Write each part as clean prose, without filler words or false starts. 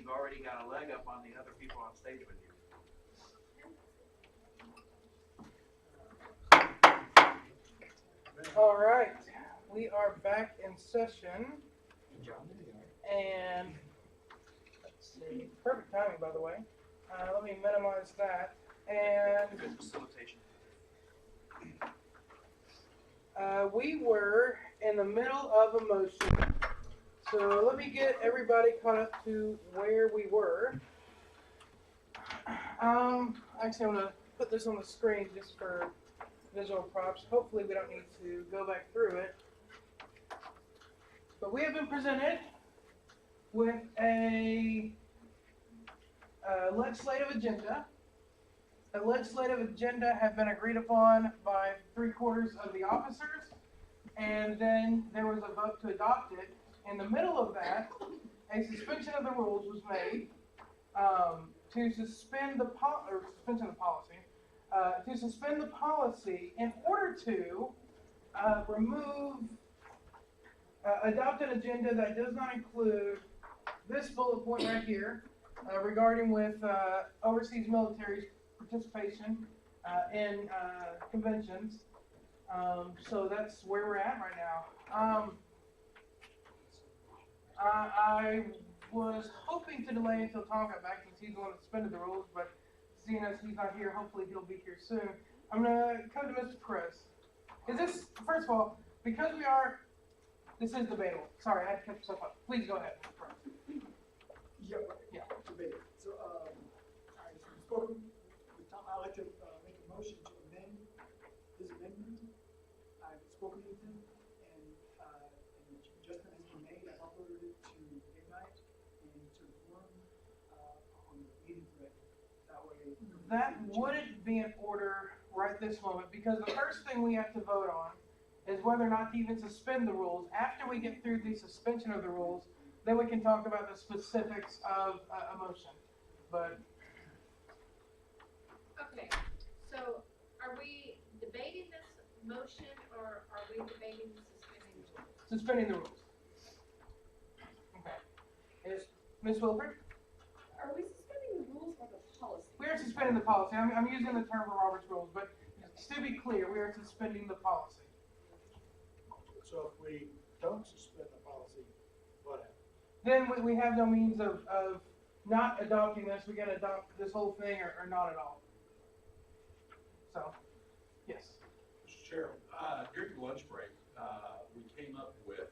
you've already got a leg up on the other people on stage with you. All right, we are back in session, and let's see, perfect timing, by the way. Let me minimize that, and Good facilitation. we were in the middle of a motion, so let me get everybody caught up to where we were. Actually, I'm going to put this on the screen just for visual props. Hopefully we don't need to go back through it. But we have been presented with a legislative agenda. The legislative agenda had been agreed upon by 3/4 of the officers, and then there was a vote to adopt it. In the middle of that, a suspension of the rules was made to suspend the suspension of the policy. To suspend the policy in order to adopt an agenda that does not include this bullet point right here regarding with overseas military participation in conventions. So that's where we're at right now. I was hoping to delay until Tom got back since he's the one that suspended the rules, but seeing as he's not here, hopefully he'll be here soon. I'm going to come to Mr. Perez. Is this, first of all, because this is debatable. Sorry, I had to catch myself up. Please go ahead, Mr. Perez. Yeah, debatable. So, I've spoken with Tom. I'd like to make a motion to amend his amendment. I've spoken with him, and the adjustment has been made. I've uploaded it to Ignite and to the forum on the meeting thread. That way. That wouldn't be in order right this moment, because the first thing we have to vote on is whether or not to even suspend the rules. After we get through the suspension of the rules, then we can talk about the specifics of a motion. But okay, so are we debating this motion, or are we debating suspending the rules? suspending the rules. Okay. Is Ms. Wilford? Are we suspending the rules or the policy? We are suspending the policy. I'm using the term for Robert's rules, but to be clear, we are suspending the policy. So if we don't suspend the policy, what happens? Then we have no means of not adopting this. We can adopt this whole thing or not at all. So, yes. Mr. Chairman, during the lunch break, we came up with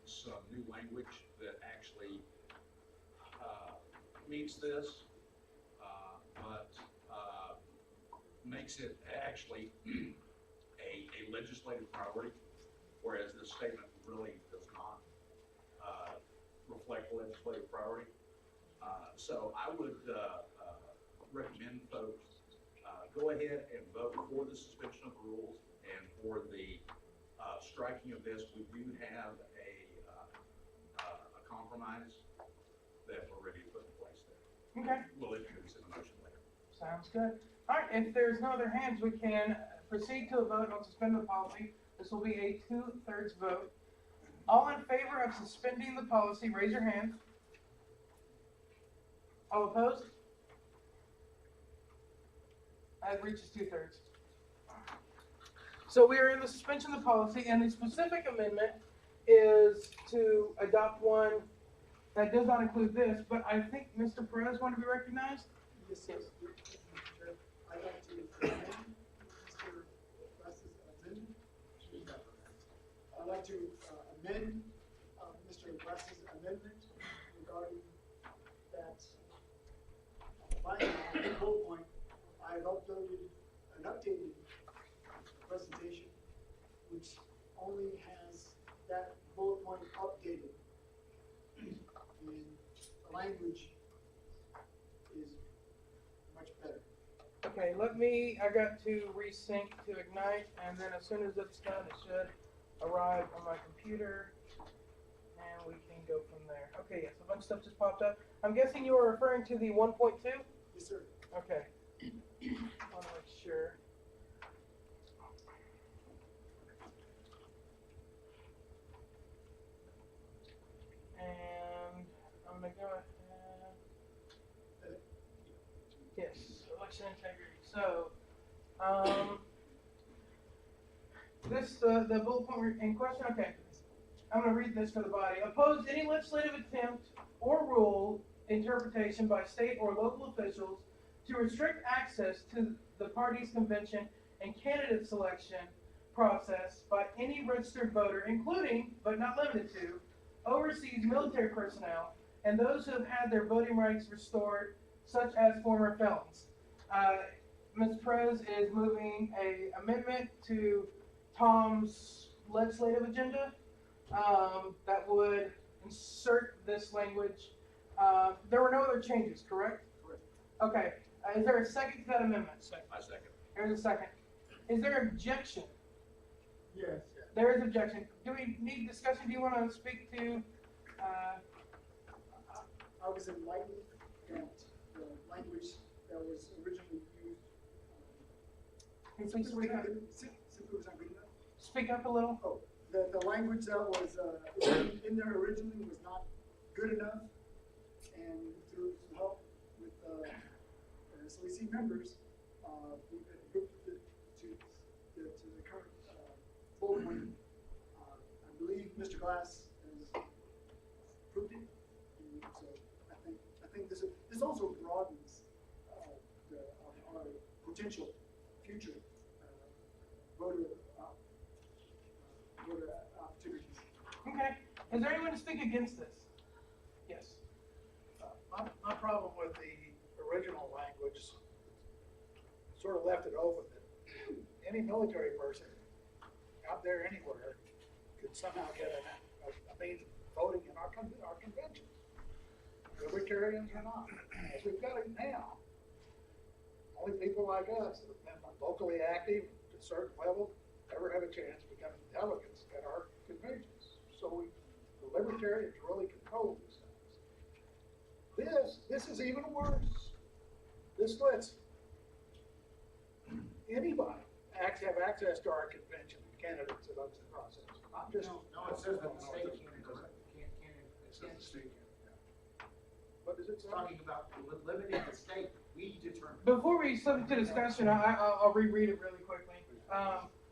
some new language that actually meets this, but makes it actually a legislative priority, whereas this statement really does not reflect legislative priority. So I would recommend folks go ahead and vote for the suspension of the rules and for the striking of this. We do have a compromise that we're ready to put in place there. Okay. We'll introduce in the motion later. Sounds good. All right. If there's no other hands, we can proceed to a vote on suspending the policy. This will be a 2/3 vote. All in favor of suspending the policy, raise your hand. All opposed? That reaches 2/3. So we are in the suspension of the policy, and the specific amendment is to adopt one that does not include this, but I think Mr. Perez wanted to be recognized. Yes, sir. I'd like to amend Mr. Russ's amendment. I'd like to amend Mr. Russ's amendment regarding that final bullet point. I have uploaded an updated presentation which only has that bullet point updated. And the language is much better. Okay, I got to resync to Ignite, and then as soon as it's done, it should arrive on my computer, and we can go from there. Okay, yes, a bunch of stuff just popped up. I'm guessing you are referring to the 1.2? Yes, sir. Okay. I want to make sure. And So, the bullet point in question, okay. I'm gonna read this for the body. Oppose any legislative attempt or rule interpretation by state or local officials to restrict access to the party's convention and candidate selection process by any registered voter, including, but not limited to, overseas military personnel and those who have had their voting rights restored, such as former felons. Ms. Perez is moving a amendment to Tom's legislative agenda that would insert this language. There were no other changes, correct? Correct. Okay. Is there a second to that amendment? I second. There's a second. Is there objection? Yes. There is objection. Do we need discussion? Do you want to speak to? I was enlightened that the language that was originally used, Can you please speak up? simply was not good enough. Speak up a little. Oh, the language that was in there originally was not good enough, and through some help with SLEC members, we improved it to the current bullet point. I believe Mr. Glass has approved it, and so I think this also broadens our potential future voter opportunities. Okay. Is there anyone to speak against this? Yes. My problem with the original language sort of left it open that any military person out there anywhere could somehow get a means of voting in our convention. Libertarians or not, as we've got it now. Only people like us that have been locally active to a certain level ever have a chance of becoming delegates at our conventions. So the libertarians really control these things. This is even worse. This lets anybody have access to our convention and candidates that the process, not just. No, it says that the state can't, it says the state can't. What does it say? Talking about limiting the state, we determine. Before we submit to discussion, I'll reread it really quickly.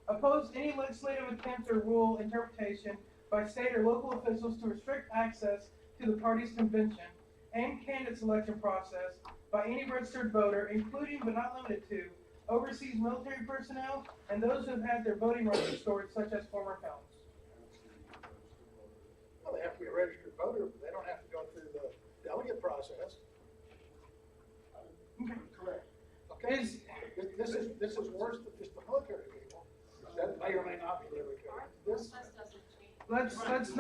Oppose any legislative attempt or rule interpretation by state or local officials to restrict access to the party's convention and candidate selection process by any registered voter, including but not limited to overseas military personnel and those who have had their voting rights restored, such as former felons. Well, they have to be a registered voter, but they don't have to go through the delegate process. Okay. Correct. Okay. This is worse than just the military people. That may or may not be libertarian. This. Let's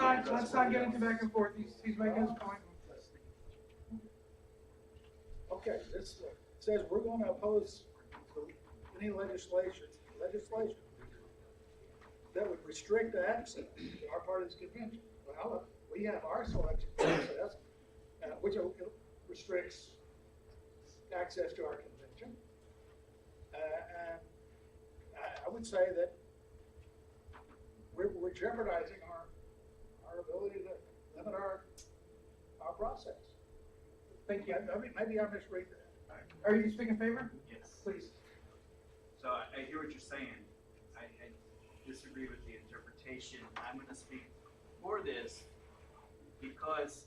not get into back and forth. He's making his point. Okay, this says we're going to oppose any legislation that would restrict access to our party's convention. Well, we have our selection process, which restricts access to our convention. And I would say that we're jeopardizing our ability to limit our process. Thank you. I mean, maybe I misread that. Are you speaking in favor? Yes. Please. So I hear what you're saying. I disagree with the interpretation. I'm gonna speak for this because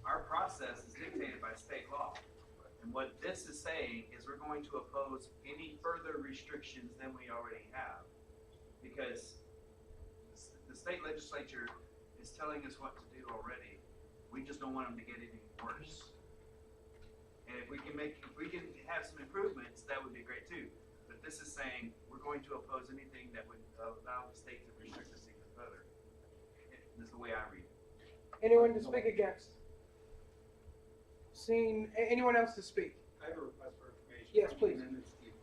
our process is dictated by state law. And what this is saying is we're going to oppose any further restrictions than we already have. Because the state legislature is telling us what to do already. We just don't want them to get any worse. And if we can have some improvements, that would be great too. But this is saying we're going to oppose anything that would allow the state to restrict us even further. This is the way I read it. Anyone to speak against? Seeing anyone else to speak? I have a request for information. Yes, How many please. amendments do you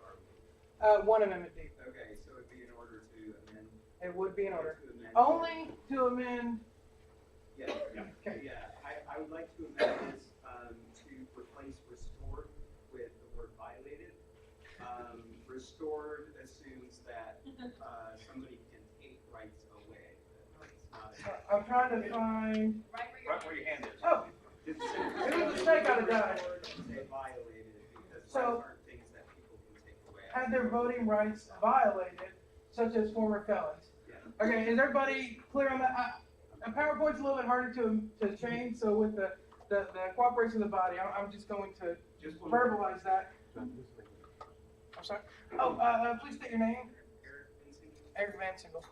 have? One amendment, Dave. Okay, so it'd be in order to amend. It would be in order. To amend. Only to amend. Yeah, Okay. yeah, I would like to amend this, to replace restored with the word violated. Restored assumes that, somebody can take rights away. It's not. I'm trying to find. Right where your hand is. Oh, It's it was a mistake out of that. Say violated because So- rights aren't things that people can had their voting rights violated, such as former felons. Okay, is everybody clear on that? A PowerPoint's a little bit harder to change, so with the cooperation of the body, I'm just going to verbalize that. I'm sorry? Oh, please state your name. Eric Van Sinkle.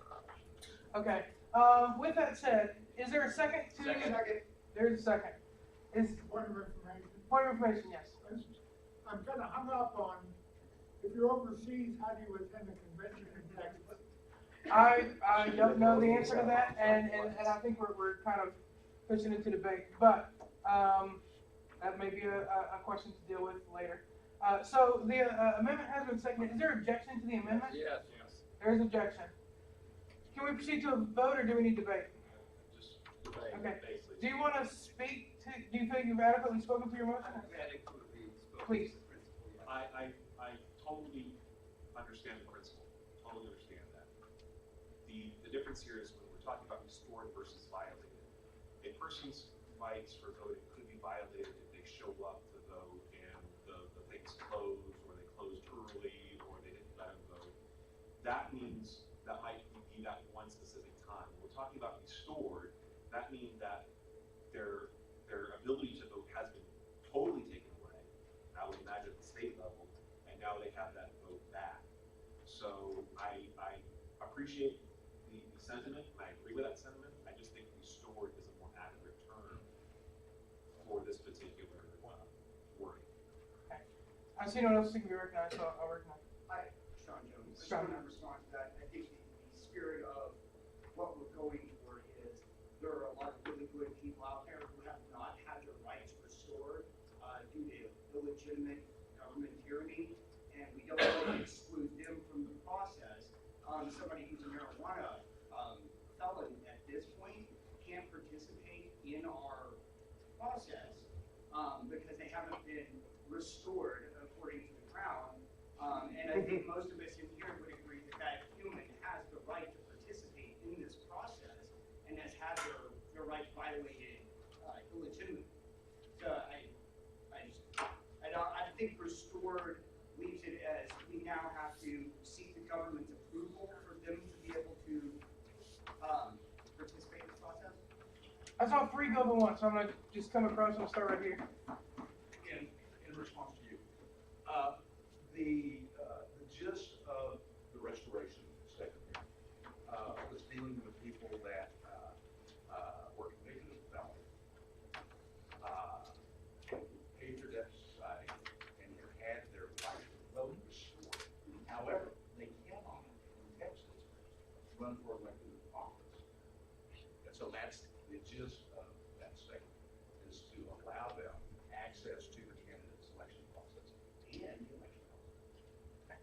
Okay, with that said, is there a second to? Second. There's a second. Is Point of information. point of information, yes. I'm kind of hung up on, if you're overseas, how do you attend a convention in Texas? I don't know the answer to that, and I think we're kind of pushing into debate, but that may be a question to deal with later. So the amendment has been seconded. Is there objection to the amendment? Yes. There is objection. Can we proceed to a vote, or do we need debate? Just debate, Okay. basically. Do you want to speak to? Do you think you've adequately spoken to your motion? Please. I totally understand the principle, totally understand that. The difference here is when we're talking about restored versus violated. A person's rights for voting could be violated if they show up to vote and the thing's closed, or they closed early, or they didn't let them vote. That means that might be that one specific time. When we're talking about restored, that means that their ability to vote has been totally taken away. I would imagine at the state level, and now they have that vote back. So I appreciate the sentiment, and I agree with that sentiment. I just think restored is a more accurate term for this particular wording. Okay. I see no one else can be recognized, so I'll recognize. Hi, Sean Jones. I just Sean. want to respond to that. I think the spirit of what we're going for is there are a lot of really good people out there who have not had their rights restored due to illegitimate government tyranny, and we don't want to exclude them from the process. Somebody who's a marijuana felon at this point can't participate in our process because they haven't been restored according to the Crown. And I think most of us in here would agree that that human has the right to participate in this process and has had their rights violated illegitimately. So I think restored leaves it as we now have to seek the government's approval for them to be able to participate in this process. I saw three go at once, so I'm gonna just come across and start right here. In response to you, the gist of the restoration statement was dealing with people that were convicted of felony, paid their debt to society, and have had their right to vote restored. However, they cannot, in Texas, run for elected office. And so that's the gist of that statement, is to allow them access to the candidate selection process and the election process.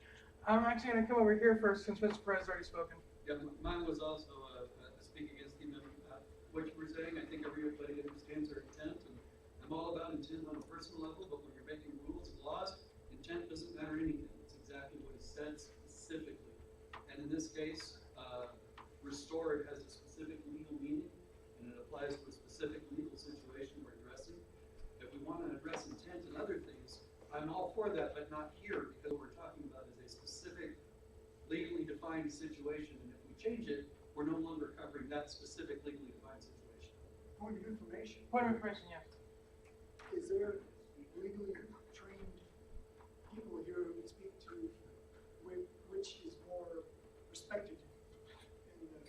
I'm actually gonna come over here first since Mr. Perez already spoken. Yeah, mine was also speak against the amendment. What you were saying, I think everybody understands their intent, and I'm all about intent on a personal level, but when you're making rules and laws, intent doesn't matter anything. It's exactly what is said specifically. And in this case, restored has a specific legal meaning, and it applies to a specific legal situation we're addressing. If we want to address intent and other things, I'm all for that, but not here, because what we're talking about is a specific legally defined situation, and if we change it, we're no longer covering that specific legally defined situation. Point of information, Point of information, yes. is there legally trained people here who speak to which is more respected in the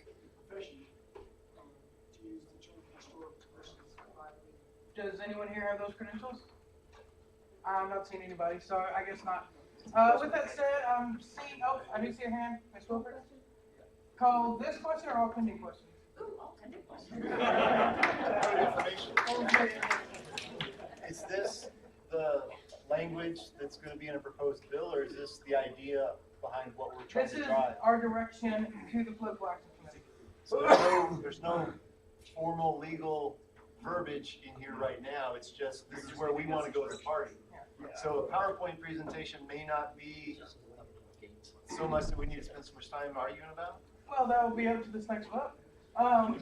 profession, to use the term historic versus violated? Does anyone here have those credentials? I'm not seeing anybody, so I guess not. With that said, I do see a hand. Ms. Wilford? Call this question or all pending questions? Ooh, all pending questions. Is this the language that's going to be in a proposed bill, or is this the idea behind what we're trying This to is drive? our direction to the political action committee. So there's no formal legal verbiage in here right now. It's just, this is where we want to go as a party. So a PowerPoint presentation may not be so much that we need to spend so much time arguing about. Well, that will be up to this next vote. So,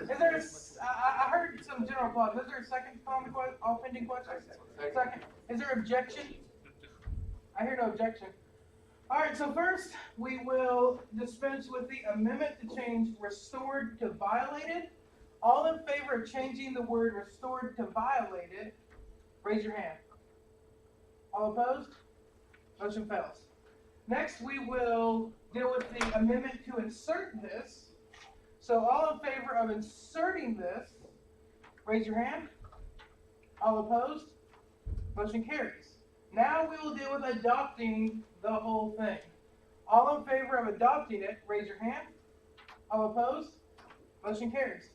is there, I heard some general applause. Is there a second on the all pending questions? Second. Is there objection? I hear no objection. All right, so first, we will dispense with the amendment to change restored to violated. All in favor of changing the word restored to violated, raise your hand. All opposed? Motion fails. Next, we will deal with the amendment to insert this. So all in favor of inserting this, raise your hand. All opposed? Motion carries. Now we will deal with adopting the whole thing. All in favor of adopting it, raise your hand. All opposed? Motion carries.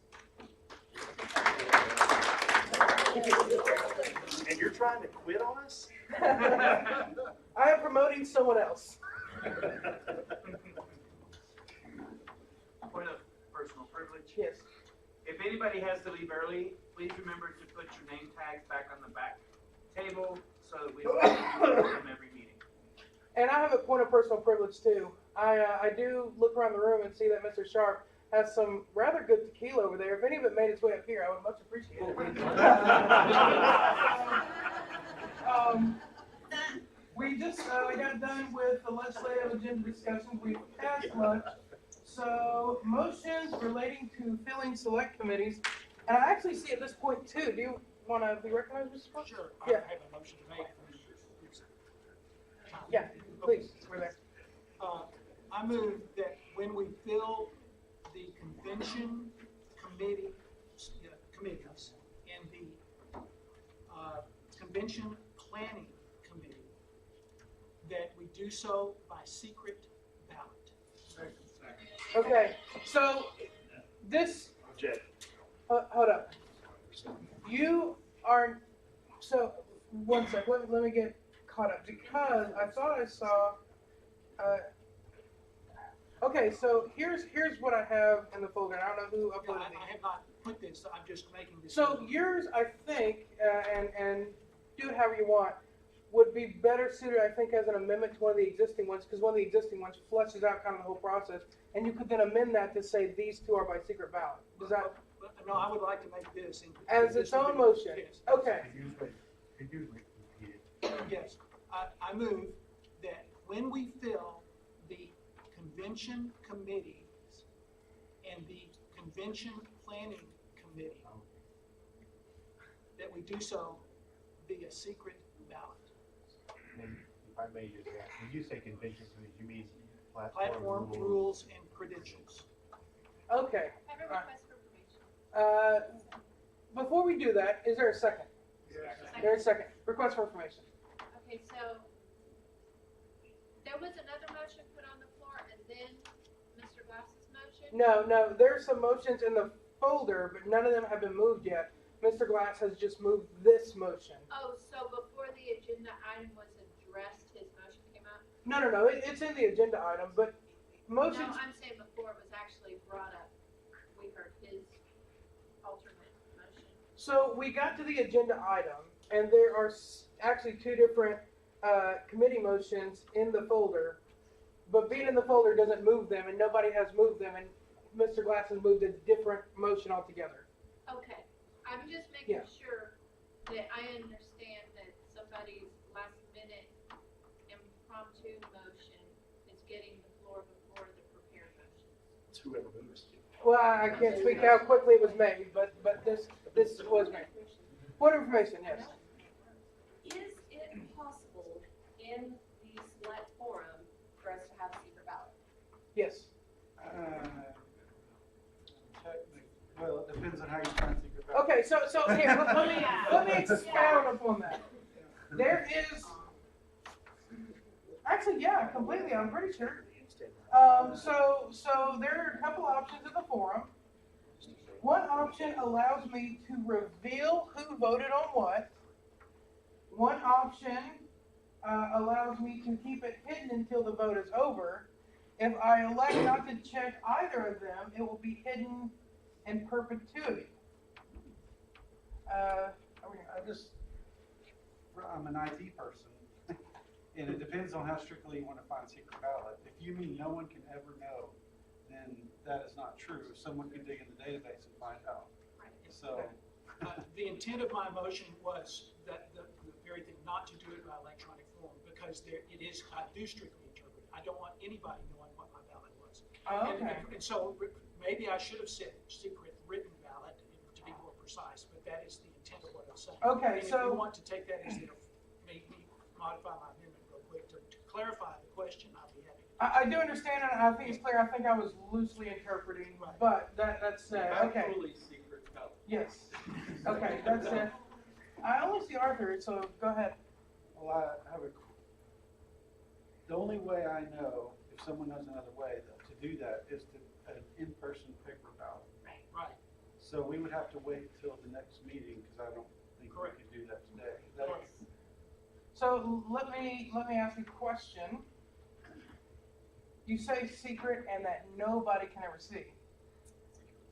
And you're trying to quit on us? I am promoting someone else. Point of personal privilege. Yes. If anybody has to leave early, please remember to put your name tags back on the back table so that we don't have to use them every meeting. And I have a point of personal privilege too. I do look around the room and see that Mr. Sharp has some rather good tequila over there. If any of it made its way up here, I would much appreciate it. We just got done with the legislative agenda discussions. We passed lunch. So motions relating to filling select committees. And I actually see at this point too. Do you want to be recognized, Mr. Sparks? Sure. Yeah. I have a motion to make. Yeah, please. We're there. I move that when we fill the convention committees and the convention planning committee, that we do so by secret ballot. Okay, so this, hold up. You are, so, one sec, let me get caught up, because I thought I saw, okay, so here's what I have in the folder, and I don't know who uploaded these. I have not put this, I'm just making this. So yours, I think, and do it however you want, would be better suited, I think, as an amendment to one of the existing ones, because one of the existing ones fleshes out kind of the whole process, and you could then amend that to say these two are by secret ballot. Does that? No, I would like to make this. As its own motion? Yes. Okay. Yes, I move that when we fill the convention committees and the convention planning committee, that we do so via secret ballot. And if I may just ask, when you say convention committee, you mean Platform rules and credentials. Okay. I have a request for information. Before we do that, is there a second? Second. There's a second. Request for information. Okay, so there was another motion put on the floor and then Mr. Glass's motion? No, there's some motions in the folder, but none of them have been moved yet. Mr. Glass has just moved this motion. Oh, so before the agenda item was addressed, his motion came up? No, it's in the agenda item, but motions. No, I'm saying before it was actually brought up, we heard his alternate motion. So we got to the agenda item, and there are actually two different committee motions in the folder, but being in the folder doesn't move them, and nobody has moved them, and Mr. Glass has moved a different motion altogether. Okay, I'm just making Yeah. sure that I understand that somebody's last minute impromptu motion is getting the floor before the prepared motion. It's whoever moves. Well, I can't speak how quickly it was made, but this was made. What information? Yes. Is it possible in the SLEC forum for us to have a secret ballot? Yes. Well, it depends on how you find secret ballot. Okay, so here, let me expound upon that. There is, actually, yeah, completely, I'm pretty sure. So there are a couple options in the forum. One option allows me to reveal who voted on what. One option allows me to keep it hidden until the vote is over. If I elect not to check either of them, it will be hidden in perpetuity. I'm an IT person, and it depends on how strictly you want to find secret ballot. If you mean no one can ever know, then that is not true. Someone can dig in the database and find out. So, The intent of my motion was that the very thing, not to do it by electronic form, because it is, I do strictly interpret. I don't want anybody knowing what my ballot was. Oh, okay. And so maybe I should have said secret written ballot to be more precise, but that is the intent of what I'm saying. Okay, And if so- you want to take that as make me modify my amendment real quick to clarify the question, I'll be happy. I do understand, and I think it's clear. I think I was loosely interpreting, Right. but that's okay. Actually, secret ballot. Yes. Okay, that's it. I only see Arthur, so go ahead. Well, I have the only way I know, if someone knows another way, to do that is an in-person paper ballot. Right. So we would have to wait till the next meeting, because I don't think we Correct. could do that today. Correct. So let me ask you a question. You say secret and that nobody can ever see.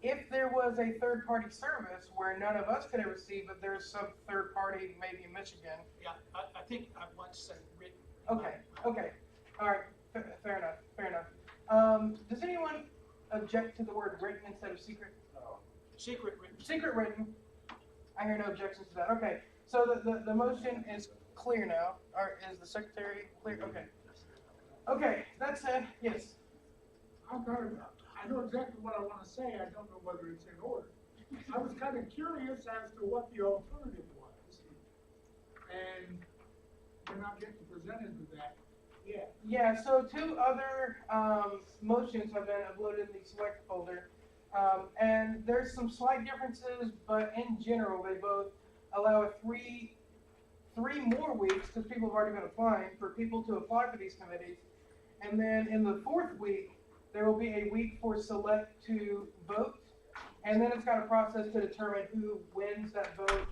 If there was a third-party service where none of us could ever see, but there's some third party, maybe in Michigan. Yeah, I think I want to say written. Okay, okay, all right, fair enough. Does anyone object to the word written instead of secret? Secret written. Secret written. I hear no objections to that. Okay, so the motion is clear now, or is the secretary clear? Okay. Okay, that said, yes. I know exactly what I want to say, I don't know whether it's in order. I was kind of curious as to what the alternative was. And we're not getting presented with that yet. Yeah, so two other motions have been uploaded in the SLEC folder. And there's some slight differences, but in general, they both allow a three more weeks, because people have already been applying, for people to apply for these committees. And then in the fourth week, there will be a week for SLEC to vote. And then it's got a process to determine who wins that vote.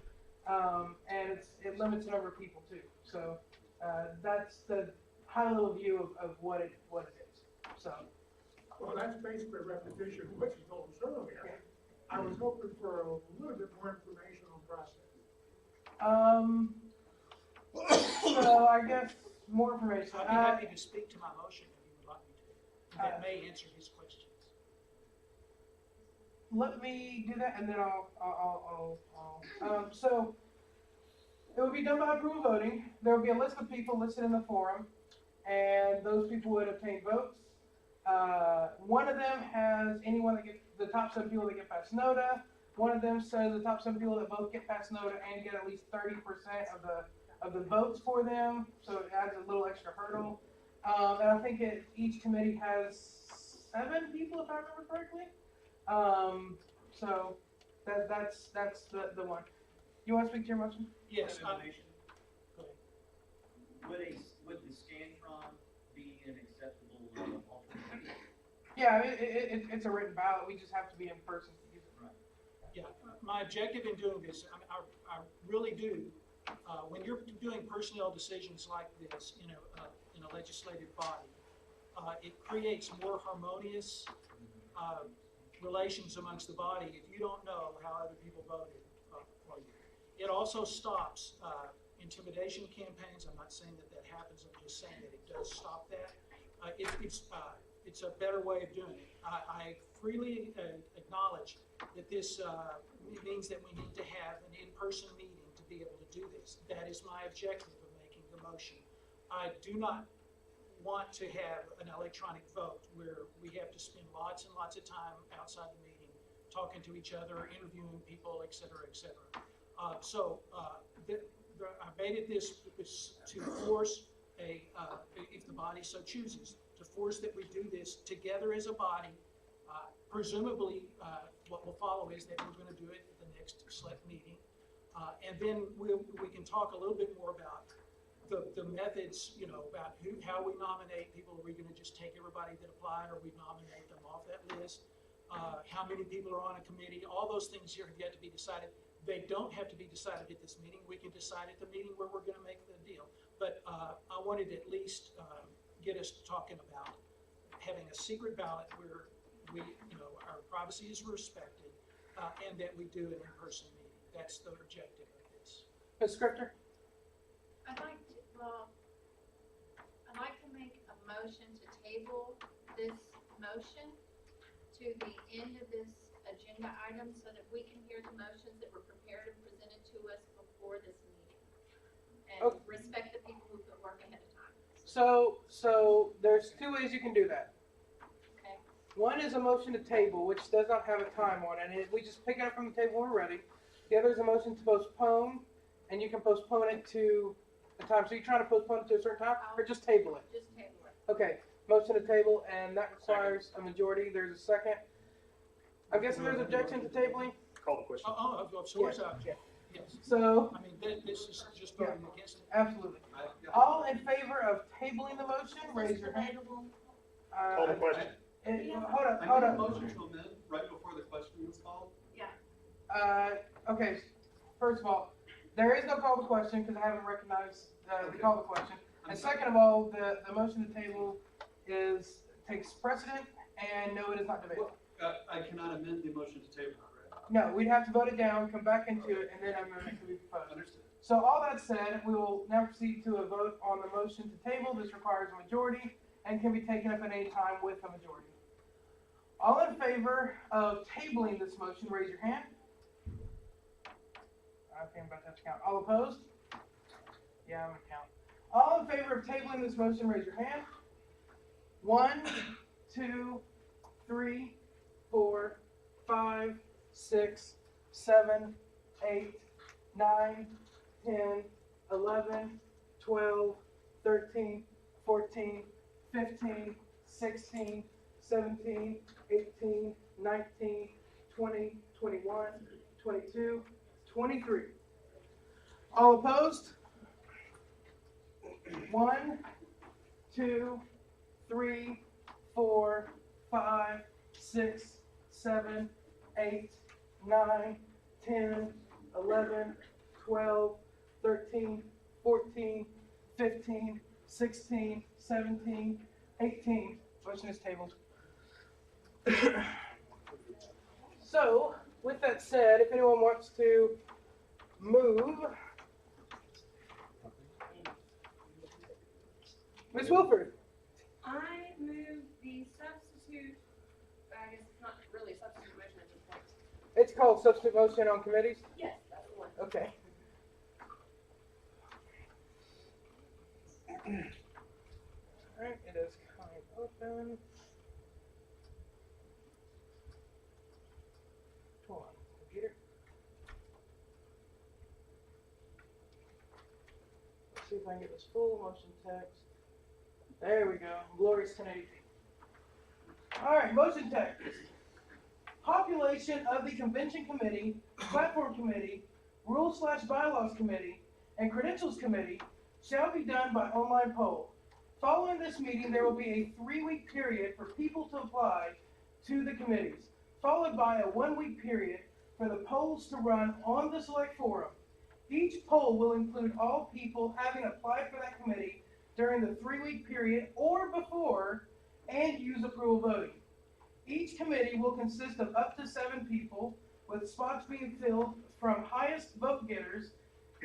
And it limits the number of people too. So that's the high level view of what it is. So. Well, that's basically a repetition of what you told us earlier. Yeah. I was hoping for a little bit more information on process. So I guess more information. I'd be happy to speak to my motion if you would like me to. That may answer his questions. Let me do that, and then I'll so it will be done by approval voting. There will be a list of people listed in the forum, and those people would obtain votes. One of them has anyone that gets the top 7 people that get past NOTA. One of them says the top 7 people that both get past NOTA and get at least 30% of the votes for them. So it adds a little extra hurdle. And I think each committee has 7 people, if I remember correctly. So that's the one. You want to speak to your motion? Yes. Would the Scantron be an acceptable alternative? Yeah, it's a written ballot. We just have to be in person to use it. Right. Yeah, my objective in doing this, I really do, when you're doing personnel decisions like this in a legislative body, it creates more harmonious relations amongst the body if you don't know how other people voted for you. It also stops intimidation campaigns. I'm not saying that happens, I'm just saying that it does stop that. It's a better way of doing it. I freely acknowledge that this means that we need to have an in-person meeting to be able to do this. That is my objective of making the motion. I do not want to have an electronic vote where we have to spend lots and lots of time outside the meeting talking to each other, interviewing people, et cetera, et cetera. I made it this to force if the body so chooses, to force that we do this together as a body. Presumably, what will follow is that we're going to do it at the next SLEC meeting. And then we can talk a little bit more about the methods, about how we nominate people. Are we going to just take everybody that applied, or we nominate them off that list? How many people are on a committee? All those things here have yet to be decided. They don't have to be decided at this meeting. We can decide at the meeting where we're going to make the deal. But I wanted to at least get us talking about having a secret ballot where our privacy is respected, and that we do an in-person meeting. That's the objective of this. Ms. Scripter? I'd like to make a motion to table this motion to the end of this agenda item so that we can hear the motions that were prepared and presented to us before this meeting. And respect the people who could work ahead of time. So there's two ways you can do that. Okay. One is a motion to table, which does not have a time on it. We just pick it up from the table when we're ready. The other is a motion to postpone, and you can postpone it to a time. So you're trying to postpone it to a certain time, or just table it? Just table it. Okay, motion to table, and that requires a majority. There's a second. I'm guessing there's objection to tabling? Call the question. Of course, yes. So, I mean, this is just voting against it. absolutely. Yeah. All in favor of tabling the motion, raise your hand. Call the question. Hold up, I hold made a up. motion to amend right before the question was called. Okay, first of all, there is no call to question because I haven't recognized the call to question. And second of all, the motion to table takes precedent, and no, it is not debatable. I cannot amend the motion to table, correct? No, we'd have to vote it down, come back into it, and then amendment can be proposed. Understood. So all that said, we will now proceed to a vote on the motion to table. This requires a majority and can be taken up at any time with a majority. All in favor of tabling this motion, raise your hand. Okay, I'm about to have to count. All opposed? Yeah, I'm gonna count. All in favor of tabling this motion, raise your hand. 1, 2, 3, 4, 5, 6, 7, 8, 9, 10, 11, 12, 13, 14, 15, 16, 17, 18, 19, 20, 21, 22, 23. All opposed? 1, 2, 3, 4, 5, 6, 7, 8, 9, 10, 11, 12, 13, 14, 15, 16, 17, 18. Motion is tabled. So, with that said, if anyone wants to move, Ms. Wilford. I move the substitute, I guess it's not really a substitute motion at this point. It's called substitute motion on committees? Yes, that's the one. Okay. Alright, it is coming open. Hold on, computer. Let's see if I can get this full motion text. There we go. Glorious 1080p. Alright, motion text. Population of the Convention Committee, Platform Committee, Rules/Bylaws Committee, and Credentials Committee shall be done by online poll. Following this meeting, there will be a 3-week period for people to apply to the committees, followed by a 1-week period for the polls to run on the SLEC forum. Each poll will include all people having applied for that committee during the 3-week period or before, and use approval voting. Each committee will consist of up to 7 people, with spots being filled from highest vote getters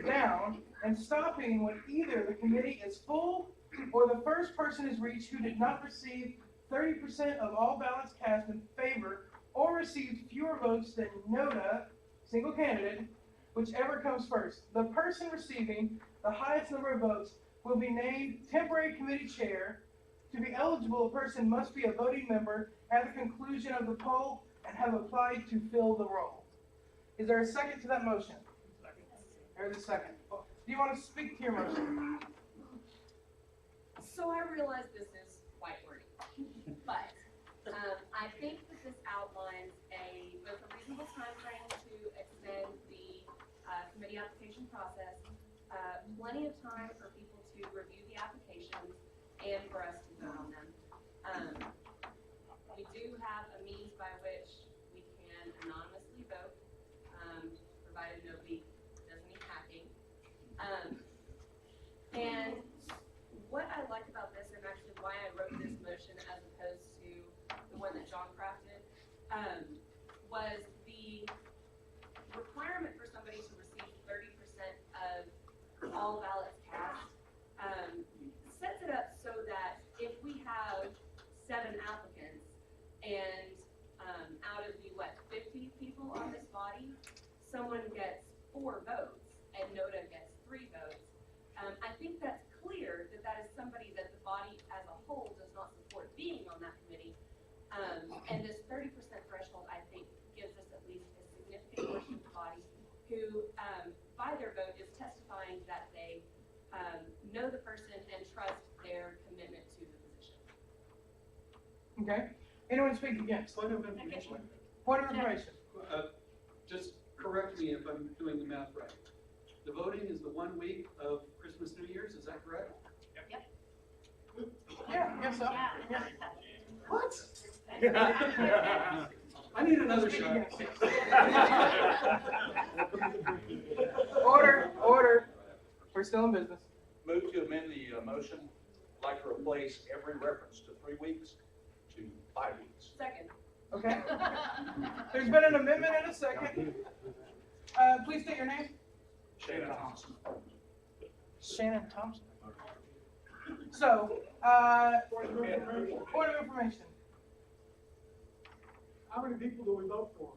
down and stopping when either the committee is full or the first person is reached who did not receive 30% of all ballots cast in favor or received fewer votes than NODA, single candidate, whichever comes first. The person receiving the highest number of votes will be named temporary committee chair. To be eligible, a person must be a voting member at the conclusion of the poll and have applied to fill the role. Is there a second to that motion? There's a second. Do you want to speak to your motion? So I realize this is quite wordy, but I think that this outlines both a reasonable time frame to extend the committee application process, plenty of time for people to review the applications and for us to vote on them. We do have a means by which we can anonymously vote, provided nobody does any hacking. And what I like about this, and actually why I wrote this motion as opposed to the one that John crafted, was the requirement for somebody to receive 30% of all ballots cast sets it up so that if we have 7 applicants and out of the 50 people on this body, someone gets 4 votes and NODA gets 3 votes. I think that's clear that that is somebody that the body as a whole does not support being on that committee. And this 30% threshold, I think, gives us at least a significant portion of the body who, by their vote, is testifying that they know the person and trust their commitment to the position. Okay, anyone speak against? Point of information. Point of information. Just correct me if I'm doing the math right. The voting is the 1 week of Christmas, New Year's, is that correct? Yeah, yes, so. Yeah. What? I need another shot. Order. We're still in business. Move to amend the motion, I'd like to replace every reference to 3 weeks to 5 weeks. Second. Okay. There's been an amendment and a second. Please state your name. Shannon Thompson. Shannon Thompson. So, point of information. How many people do we vote for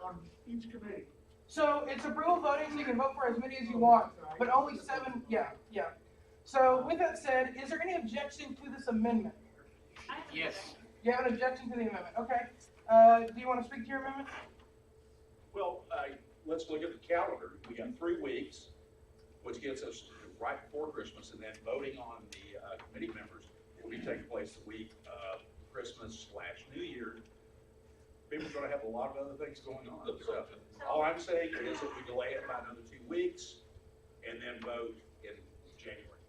on each committee? So it's approval voting, so you can vote for as many as you want, but only 7, yeah. So with that said, is there any objection to this amendment? Yes. You have an objection to the amendment, okay. Do you want to speak to your amendment? Well, let's look at the calendar. We got 3 weeks, which gets us right before Christmas, and then voting on the committee members will be taking place the week of Christmas/New Year. People are gonna have a lot of other things going on. So all I'm saying is that we delay it by another 2 weeks and then vote in January.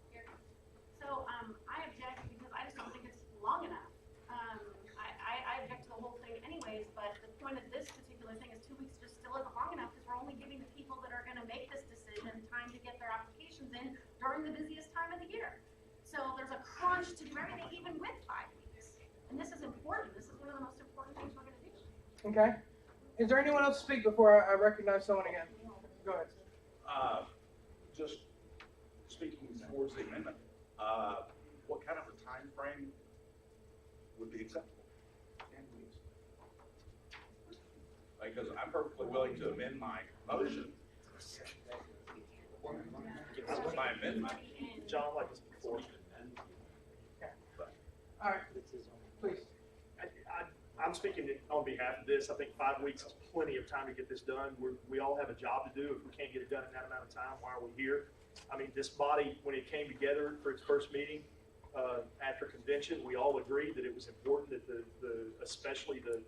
So, I object because I just don't think it's long enough. I object to the whole thing anyways, but the point of this particular thing is 2 weeks just still isn't long enough because we're only giving the people that are gonna make this decision time to get their applications in during the busiest time of the year. So there's a crunch to do everything even with 5 weeks. And this is important. This is one of the most important things we're gonna do. Okay. Is there anyone else to speak before I recognize someone again? Go ahead. Just speaking towards the amendment, what kind of a time frame would be acceptable? 10 weeks. Because I'm perfectly willing to amend my motion. My amendment. John, like this before. All right, please. I'm speaking on behalf of this. I think 5 weeks is plenty of time to get this done. We all have a job to do. If we can't get it done in that amount of time, why are we here? I mean, this body, when it came together for its first meeting after convention, we all agreed that it was important that especially the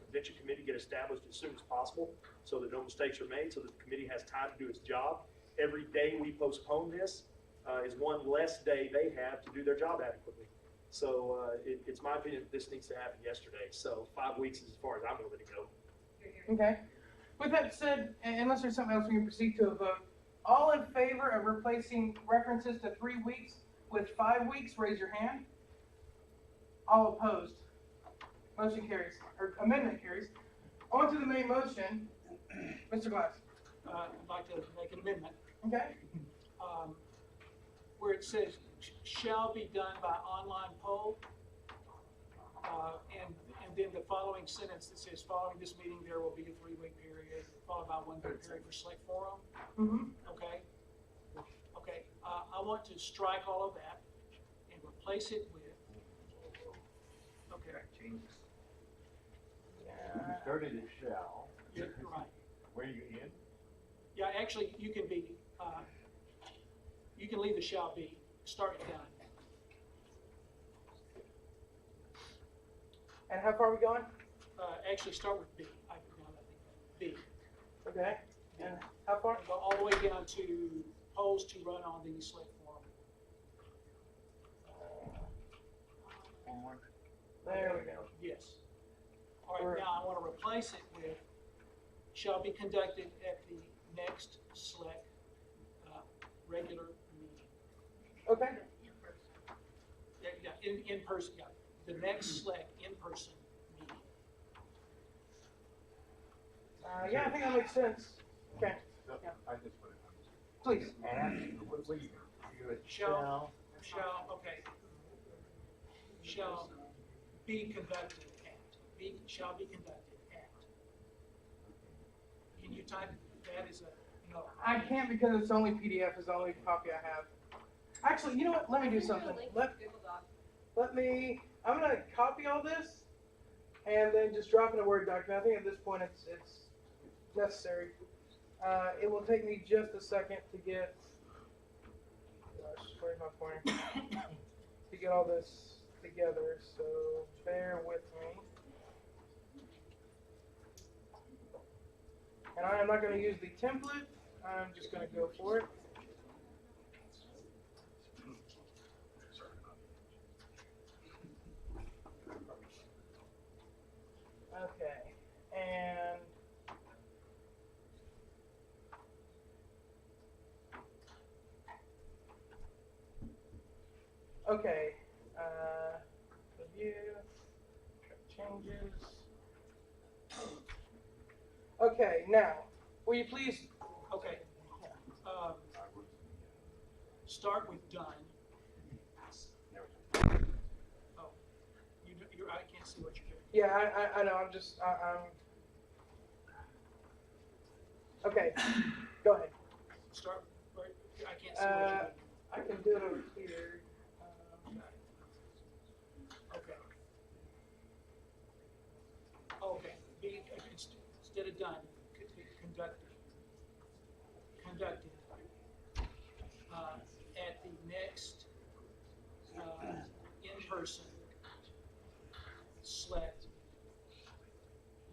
convention committee get established as soon as possible so that no mistakes are made, so that the committee has time to do its job. Every day we postpone this is one less day they have to do their job adequately. So it's my opinion that this needs to happen yesterday. So 5 weeks is as far as I'm willing to go. Okay. With that said, unless there's something else, we can proceed to a vote. All in favor of replacing references to 3 weeks with 5 weeks, raise your hand. All opposed. Motion carries, or amendment carries. On to the main motion. Mr. Glass. I'd like to make an amendment, Okay. where it says shall be done by online poll. And then the following sentence that says, following this meeting, there will be a 3-week period, followed by 1 week period for SLEC forum. Mm-hmm. Okay? Okay, I want to strike all of that and replace it with, okay. You started it shall. Yeah, right. Where are you in? Yeah, actually, you can be, you can leave the shall be, start it done. And how far are we going? Actually, start with B. I think B. Okay. And how far? Go all the way down to polls to run on the SLEC forum. There we go. Yes. All right, now I want to replace it with shall be conducted at the next SLEC regular meeting. Okay. Yeah, in person, yeah. The next SLEC in-person meeting. Yeah, I think that makes sense. Okay. I just put it on. Please. And, what do you do? Shall, okay. Shall be conducted at, shall be conducted at. Can you type that as a, no? I can't because it's only PDF, is the only copy I have. Actually, you know what? Let me do something. I'm gonna copy all this and then just drop in a Word document. I think at this point it's necessary. It will take me just a second to get, gosh, where's my pointer? To get all this together, so bear with me. And I am not going to use the template, I'm just going to go for it. Okay, and okay, review, changes. Okay, now, will you please? Okay. Start with done. Oh, I can't see what you're doing. Yeah, I know. I'm okay. Go ahead. Start. I can't see what you're doing. I can do it over here. Okay. Okay. Instead of done, conducted. At the next in-person SLEC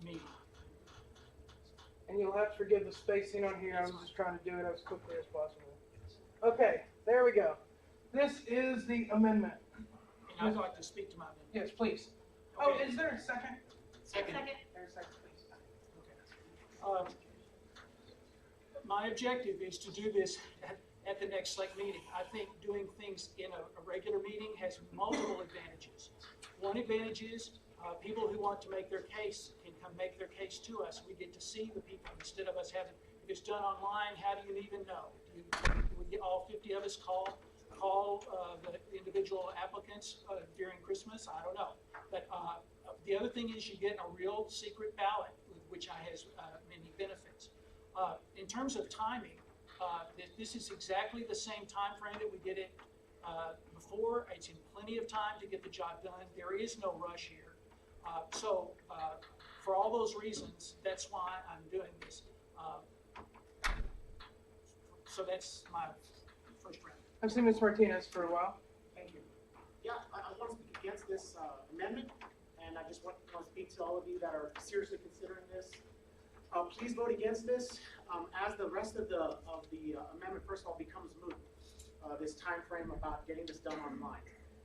meeting. And you'll have to forgive the spacing on here. I was just trying to do it as quickly as possible. Okay, there we go. This is the amendment. And I'd like to speak to my amendment. Yes, please. Okay. Oh, is there a second? Second. There's a second, please. Okay. My objective is to do this at the next SLEC meeting. I think doing things in a regular meeting has multiple advantages. One advantage is people who want to make their case can come make their case to us. We get to see the people instead of us having, if it's done online, how do you even know? Do we get all 50 of us call the individual applicants during Christmas? I don't know. But the other thing is you get a real secret ballot, which has many benefits. In terms of timing, this is exactly the same time frame that we did it before. It's in plenty of time to get the job done. There is no rush here. So for all those reasons, that's why I'm doing this. So that's my first round. I've seen Ms. Martinez for a while. Thank you. Yeah, I want to speak against this amendment, and I just want to speak to all of you that are seriously considering this. Please vote against this, as the rest of the amendment, first of all, becomes moot. This time frame about getting this done online.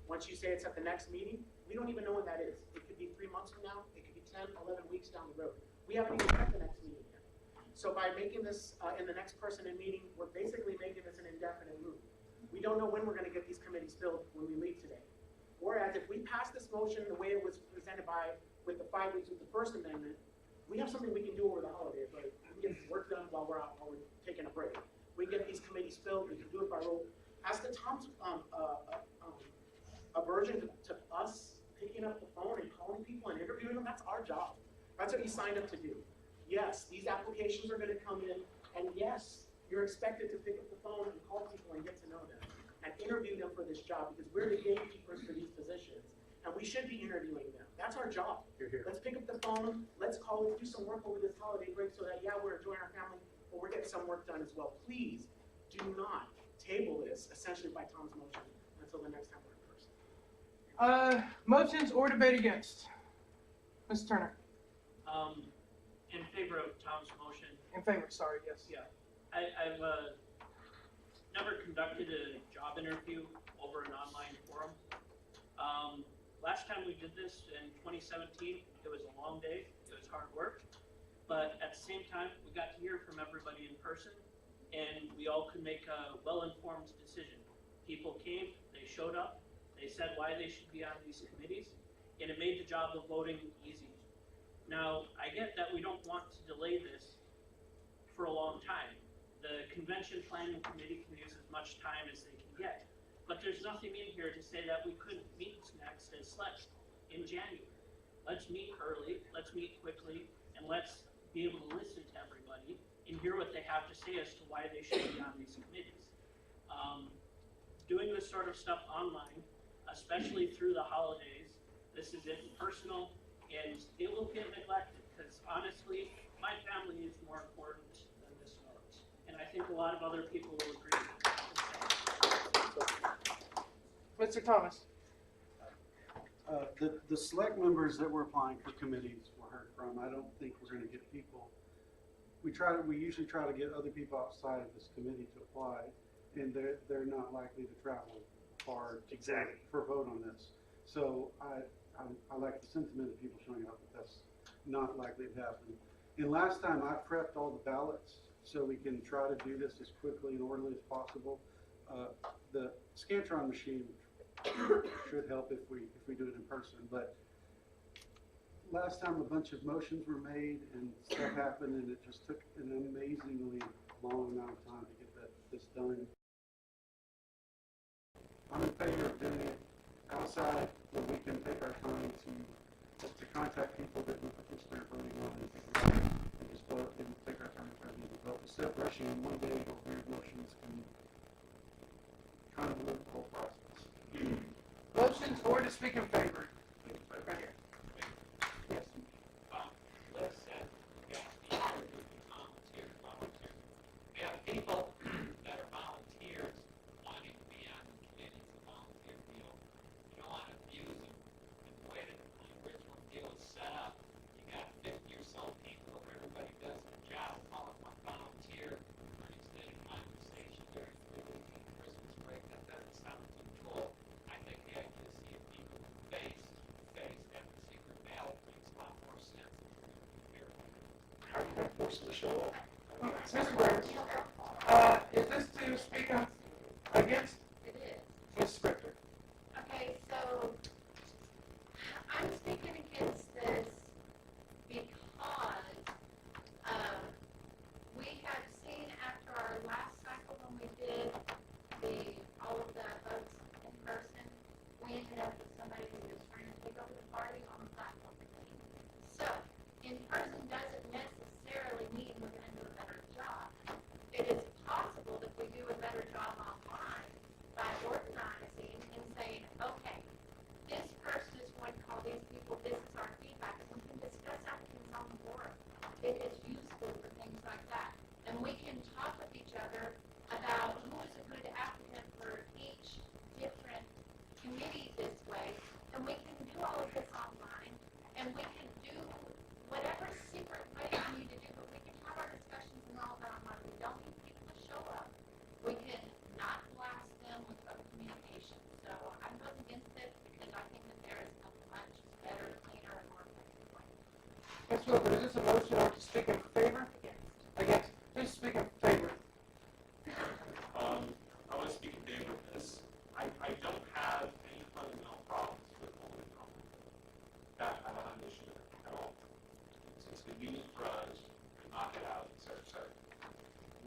Once you say it's at the next meeting, we don't even know when that is. It could be 3 months from now. It could be 10, 11 weeks down the road. We haven't even set the next meeting yet. So by making this in the next person in meeting, we're basically making this an indefinite moot. We don't know when we're going to get these committees filled when we leave today. Whereas if we pass this motion the way it was presented with the 5 weeks with the first amendment, we have something we can do over the holiday break. We can get work done while we're out, while we're taking a break. We can get these committees filled. We can do it by rule. As to Tom's aversion to us picking up the phone and calling people and interviewing them, that's our job. That's what he signed up to do. Yes, these applications are going to come in, and yes, you're expected to pick up the phone and call people and get to know them and interview them for this job, because we're the gatekeepers for these positions, and we should be interviewing them. That's our job. Let's pick up the phone, let's call, let's do some work over this holiday break so that, yeah, we're enjoying our family, but we're getting some work done as well. Please do not table this, essentially by Tom's motion, until the next time we're in person. Motions or debate against? Mr. Turner. In favor of Tom's motion. In favor, sorry, yes. Yeah. I've never conducted a job interview over an online forum. Last time we did this in 2017, it was a long day, it was hard work, but at the same time, we got to hear from everybody in person, and we all could make a well-informed decision. People came, they showed up, they said why they should be on these committees, and it made the job of voting easy. Now, I get that we don't want to delay this for a long time. The Convention Planning Committee can use as much time as they can get. But there's nothing in here to say that we couldn't meet next as SLEC in January. Let's meet early, let's meet quickly, and let's be able to listen to everybody and hear what they have to say as to why they should be on these committees. doing this sort of stuff online, especially through the holidays, this is impersonal, and it will get neglected, because honestly, my family is more important than this noise. And I think a lot of other people will agree with that. Mr. Thomas? The SLEC members that were applying for committees were heard from. I don't think we're gonna get people. We usually try to get other people outside of this committee to apply, and they're not likely to travel far for a vote on this. So I like the sentiment of people showing up, but that's not likely to happen. And last time I prepped all the ballots so we can try to do this as quickly and orderly as possible. The Scantron machine should help if we do it in person, but last time a bunch of motions were made and stuff happened, and it just took an amazingly long amount of time to get this done. I'm in favor of doing it outside where we can take our time to contact people that we participate voting on and just vote and take our time trying to vote. Instead of rushing in one day or weird motions can kind of limit the whole process. Motions or to speak in favor? Right here. Yes. We have people that are volunteers wanting to be on the committees, the volunteer deal. You don't want to abuse them. And the way that the original deal is set up, you got 50 or so people, everybody does their job, all of them volunteer for an extended conversation during the Christmas break. That doesn't sound too cool. I think the idea of seeing people face to face at the secret ballot makes a lot more sense. How are you gonna force them to show up? Mr. Burns, is this to speak on against? It is. Ms. Spector? Okay, so I'm speaking against this because we have seen after our last cycle when we did all of the votes in person, we ended up with somebody who was trying to take over the party on the platform. So in person doesn't necessarily mean we're going to do a better job. It is possible that we do a better job online by organizing and saying, okay, this person is going to call these people, this is our feedback, and we can discuss applicants on the board. It is useful for things like that. And we can talk with each other about who is a good applicant for each different committee this way, and we can do all of this online, and we can do whatever secret way we need to do, but we can have our discussions and all that online. We don't need people to show up. We can not blast them with open communication. So I'm voting against it because I think that there is a much better, cleaner, and more effective way. Ms. Wilbur, is this a motion or to speak in favor? Against. Please speak in favor. I want to speak in favor of this. I don't have any fundamental problems with holding it on. That I don't have an issue with at all. It's convenient for us to knock it out, et cetera, et cetera.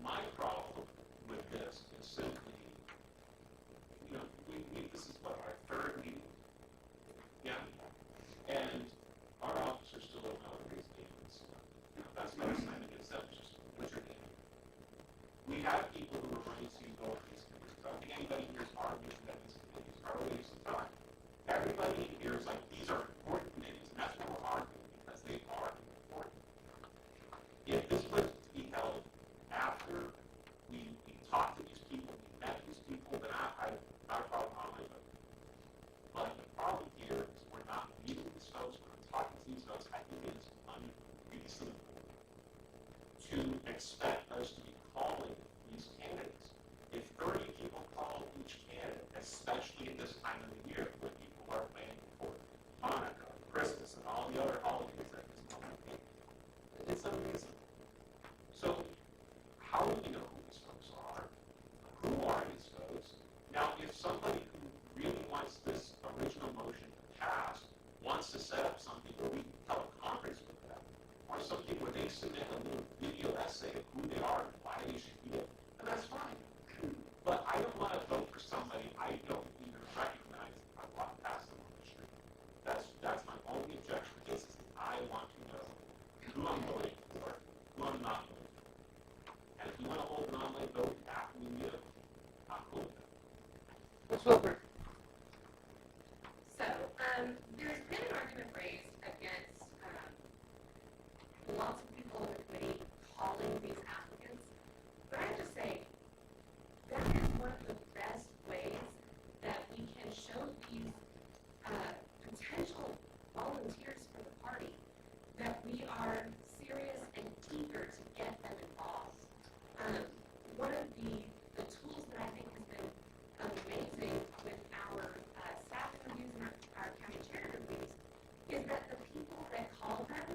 My problem with this is simply, this is what, our third meeting? Yeah. And our officers still don't know these names. That's not a sign against them, it's just what you're doing. We have people who are running to go over these committees. I don't think anybody here is arguing that these committees are a waste of time. Everybody here is like, these are important committees, and that's what we're arguing, because they are important. If this was to be held after we talked to these people, we met these people, then I not a problem on my vote. But the problem here is we're not meeting these folks, we're not talking to these folks. I think it is unreasonable to expect us to be calling these candidates. If 30 people call each candidate, especially at this time of the year when people are planning for Hanukkah, Christmas, and all the other holidays at this moment, it's unreasonable. So how do we know who these folks are? Who are these folks? Now, if somebody who really wants this original motion to pass wants to set up something where we teleconference with them, or something where they submit a little video essay of who they are and why they should be it, then that's fine. But I don't want to vote for somebody I don't even recognize if I walk past them on the street. That's my only objection. Is I want to know who I'm voting for, who I'm not voting for. And if you want to hold an online vote after we meet, I'm cool with that. Ms. Wilbur? So, there's been an argument raised against lots of people in the committee calling these applicants, but I have to say, that is one of the best ways that we can show these potential volunteers for the party that we are serious and eager to get them involved. One of the tools that I think has been amazing with our staff reviews and our county chair reviews is that the people that call them,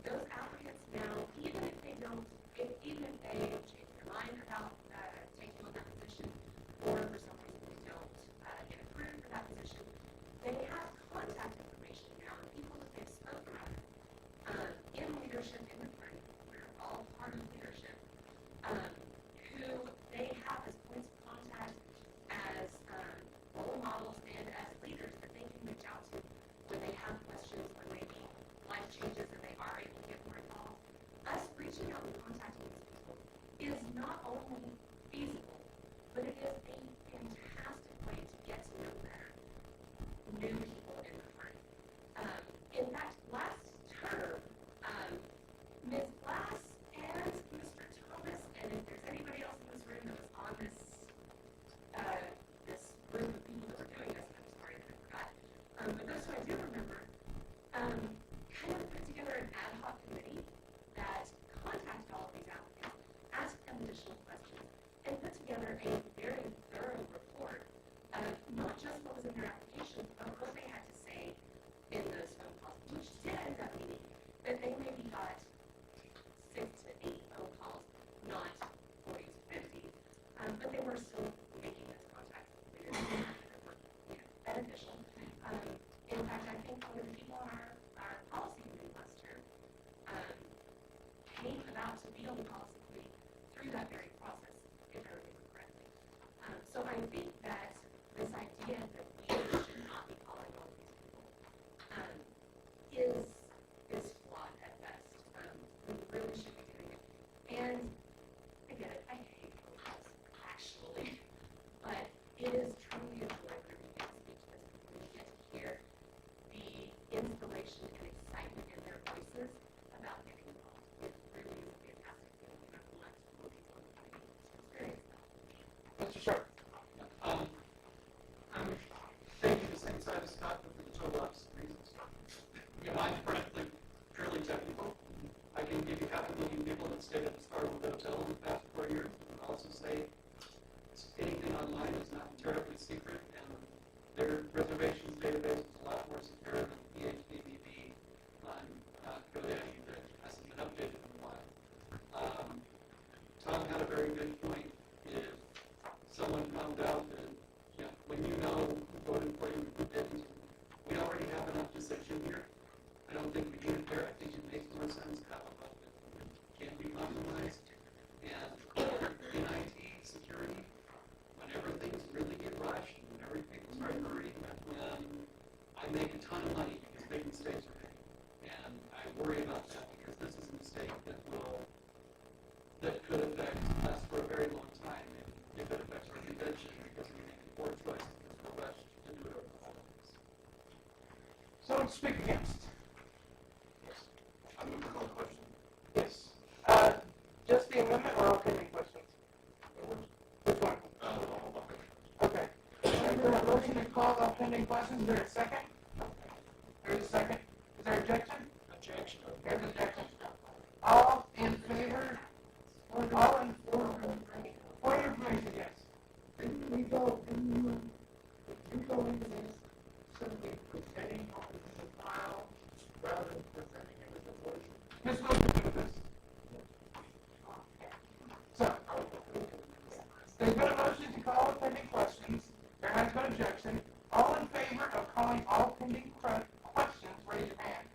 those applicants now, even if they change their mind about taking on that position, or for some reason they don't get approved for that position, they have contact information now, the people that they've spoken with in leadership in the party, we're all part of leadership, who they have as points of contact, as role models, and as leaders that they can reach out to when they have questions, when maybe life changes and they are able to get more involved. Us reaching out and contacting these people is not only feasible, but it is a fantastic way to get to know better new people in the party. In fact, last term, Ms. Glass and Mr. Thomas, and if there's anybody else in this room that was on this group of people that were doing this, I'm sorry that I forgot. But those who I do remember, kind of put together an ad hoc committee that contacted all of these applicants, asked them additional questions, and put together a very thorough report of not just what was in their application, but what they had to say in those phone calls, which did end up meaning that they maybe got 6 to 8 phone calls, not 40 to 50, but they were still making those contacts with leaders that were beneficial. In fact, I think one of the people on our policy committee last year came about to be on the policy committee through that very process, if I remember correctly. So I think that this idea that we should not be calling all these people is flawed at best. We really should be doing it. And I get it, I hate phone calls, actually, but it is truly a joy when we get to speak to this people, we get to hear the inspiration and excitement in their voices about getting involved. It really is a fantastic feeling, and I would like to more people in the community to experience that. Mr. Sharp? I'm thinking the same side as Scott, but for the total opposite reasons. Mine's frankly purely technical. I can give you 500,000 people that stayed at the Starwood Hotel in the past 4 years. I can also say anything online is not terribly secret, and their reservations database is a lot more secure than PHDBB on GoDaddy that hasn't been updated in a while. Tom had a very good point. If someone found out that, when you know who voted for you and who didn't, we already have enough decision here. I don't think we need it there. I think it makes more sense to have a vote that can be compromised. And in IT security, whenever things really get rushed, whenever people start hurrying, when I make a ton of money because big mistakes are made. And I worry about that because this is a mistake that could affect us for a very long time. And if it affects our convention because we make poor choices because we're rushed to do it over the holidays. Someone to speak against? I'm going to call a question. Yes. Just the amendment or all pending questions? Which one? Okay. Is there a motion to call all pending questions? Is there a second? There's a second. Is there objection? Objection. There's objection. All in favor? All in favor? For your information, yes. Didn't we go into this simply presenting on the file rather than presenting it as a motion? Ms. Wilson did this. So, there's been a motion to call the pending questions. There has been objection. All in favor of calling all pending questions, raise your hand.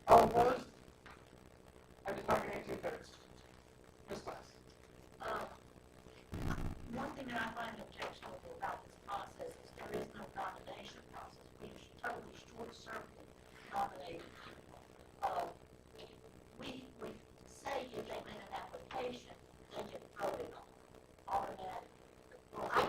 All opposed? I just not getting 2/3. Ms. Glass. One thing that I find objectionable about this process is there is no nomination process. We totally short-circuit nominating people. We say if they made an application, they get voted on automatically. Well, I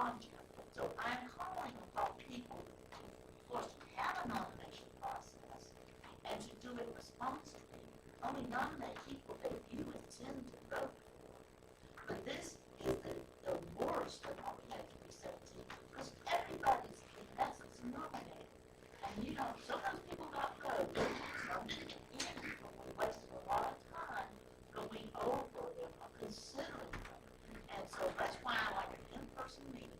project. So I'm calling upon people, of course, to have a nomination process and to do it responsibly. Only nominate people that you intend to vote for. But this is the worst of what we have to be 17, because everybody's, in essence, nominated. And you know, sometimes people got votes, some didn't, but we wasted a lot of time going over them or considering them. And so that's why I like an in-person meeting.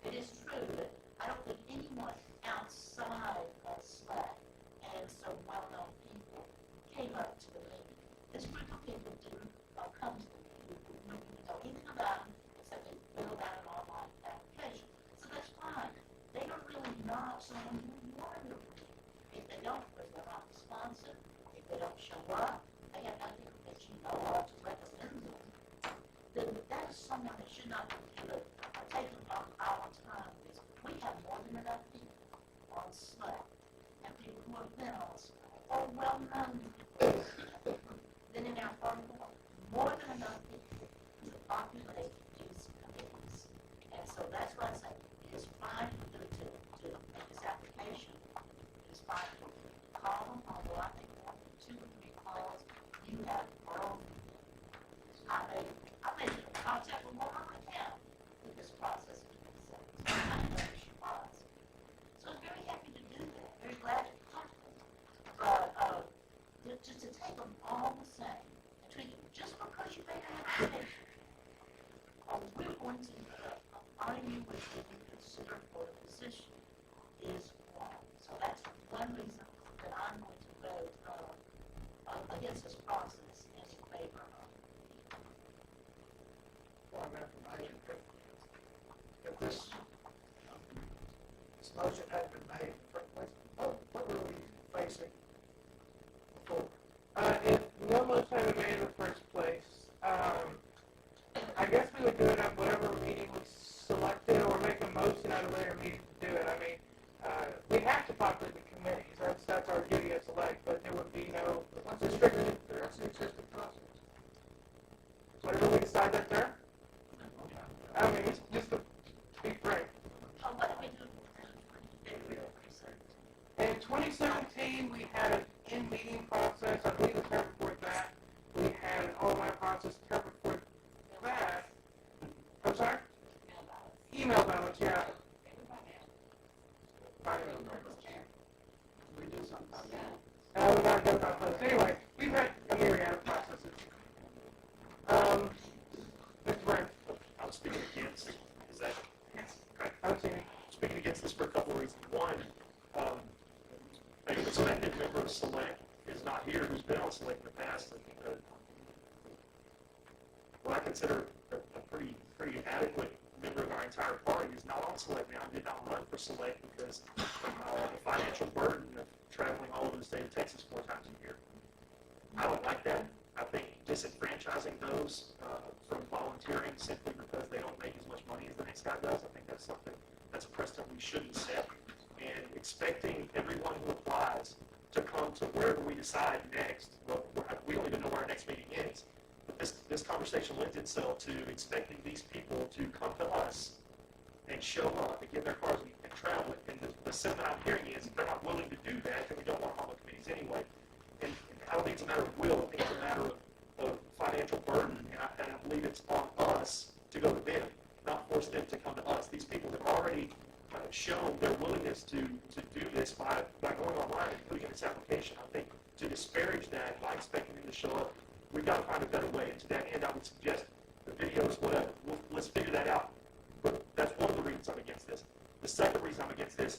It is true that I don't think anyone outside of SLEC and some well-known people came up to the meeting. This group of people didn't come to the meeting. We didn't know anything about them except they filled out an online application. So that's fine. They don't really know someone who you are in the meeting. If they don't, if they're not responsive, if they don't show up, they have nothing that you know of to represent them, then that is someone that should not be given or taken up our time. Because we have more than enough people on SLEC and people who have been on SLEC or well-known people than in our party board. More than enough people to populate these committees. And so that's why I say it is fine for you to make this application. It is fine for you to call them, although I think more than 2 or 3 calls you have grown. I made contact with one other account with this process of 2017. I know she was. So I'm very happy to do that. Very glad to talk to them. But just to take them all the same and treat them just because you made an application, we're going to honor you with what you consider for the position is wrong. So that's one reason that I'm going to vote against this process and in favor of If this motion had been made in the first place, what were we facing before? If no motion had been made in the first place, I guess we would do it at whatever meeting we selected, or make a motion at a later meeting to do it. I mean, we have to populate the committees. That's our duty as SLEC, but there would be no restriction. That's the existing process. Whatever we decide that there. I mean, just to be frank. what do we do In 2017, we had an in-meeting process. I believe the term before that, we had an online process. The term before that, I'm sorry? Email ballots, yeah. We do sometimes. We got to go about those. Anyway, we've had a myriad of processes. Mr. Brown. I'm speaking against, is that? Yes. Correct. I'm saying. Speaking against this for a couple of reasons. One, a respected member of SLEC is not here who's been on SLEC in the past. And, what I consider a pretty adequate member of our entire party is not on SLEC now. Did not run for SLEC because the financial burden of traveling all over the state of Texas 4 times a year. I don't like that. I think disenfranchising those from volunteering simply because they don't make as much money as the next guy does, I think that's something, that's a precedent we shouldn't set. And expecting everyone who applies to come to wherever we decide next, well, we don't even know where our next meeting is. But this conversation lends itself to expecting these people to come to us and show up and get their cars and travel. And the sentiment I'm hearing is if they're not willing to do that, then we don't want them on the committees anyway. And I don't think it's a matter of will, I think it's a matter of financial burden, and I believe it's on us to go to them, not force them to come to us. These people have already shown their willingness to do this by going online and putting in this application. I think to disparage that by expecting them to show up, we've got to find a better way. And to that end, I would suggest the videos, whatever. Let's figure that out. But that's one of the reasons I'm against this. The second reason I'm against this,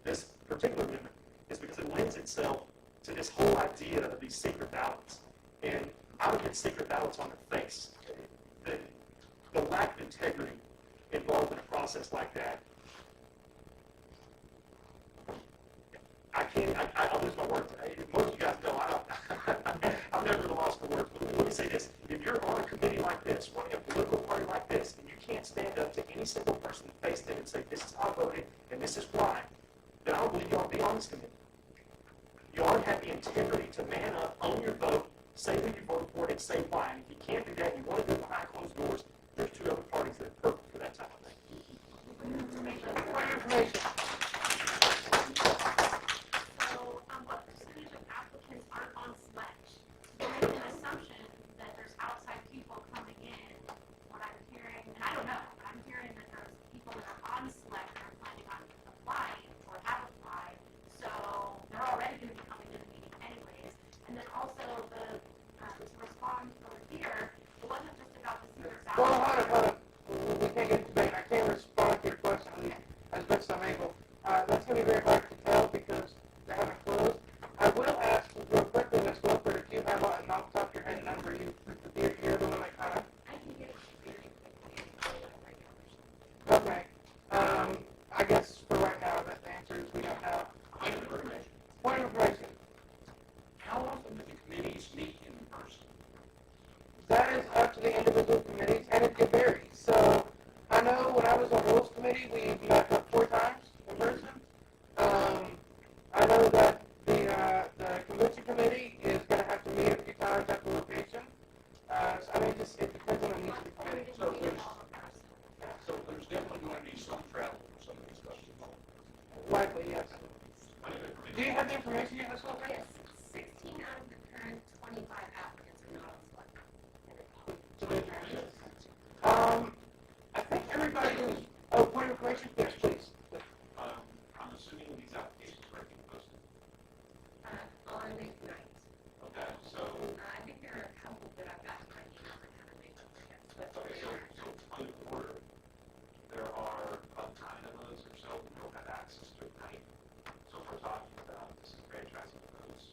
this particular amendment, is because it lends itself to this whole idea of these secret ballots. And I would get secret ballots on their face. The lack of integrity involved in a process like that, I'll lose my words. Most of you guys know I'm never at a loss for words. But let me say this. If you're on a committee like this, running a political party like this, and you can't stand up to any single person and face them and say, this is how I voted, and this is why, then I don't believe you ought to be on this committee. You ought to have the integrity to man up, own your vote, say who you voted for, and say why. And if you can't do that, you want to do it behind closed doors, there's 2 other parties that are perfect for that type of thing. information. So, what percentage of applicants aren't on SLEC? You're making an assumption that there's outside people coming in. What I'm hearing, and I don't know, but I'm hearing that there's people that are on SLEC that are planning on applying or have applied. So they're already going to be coming to the meeting anyways. And then also to respond over here, it wasn't just about the senior Well, salary. hold on. We can't get into debate. I can't respond to your question as best I'm able. That's going to be very hard to tell because they haven't closed. I will ask real quickly, Ms. Wilford, if you have an off the top of your head number, you're the one that kind of. I can get it very quickly. Okay. I guess for right now, that the answer is we don't know. Point of information. Point of information. How often do the committees meet in person? That is up to the individual committees, and it varies. So I know when I was on rules committee, we met up 4 times in person. I know that the convention committee is going to have to meet a few times at the location. So, I mean, it depends on the needs of the committee. So there's definitely going to be some travel for some of these questions. Likely, yes. Do you have the information yet, Ms. Wilford? Yes, 16 out of the current 25 applicants are not on SLEC. So there's your answer. I think everybody who's, point of information, yes, please. I'm assuming these applications are being posted. On the night. Okay, so, I think there are a couple that I've got my email and haven't made them yet. But okay, so point of order, there are about 9 of those or so who don't have access to at night. So if we're talking about disenfranchising those,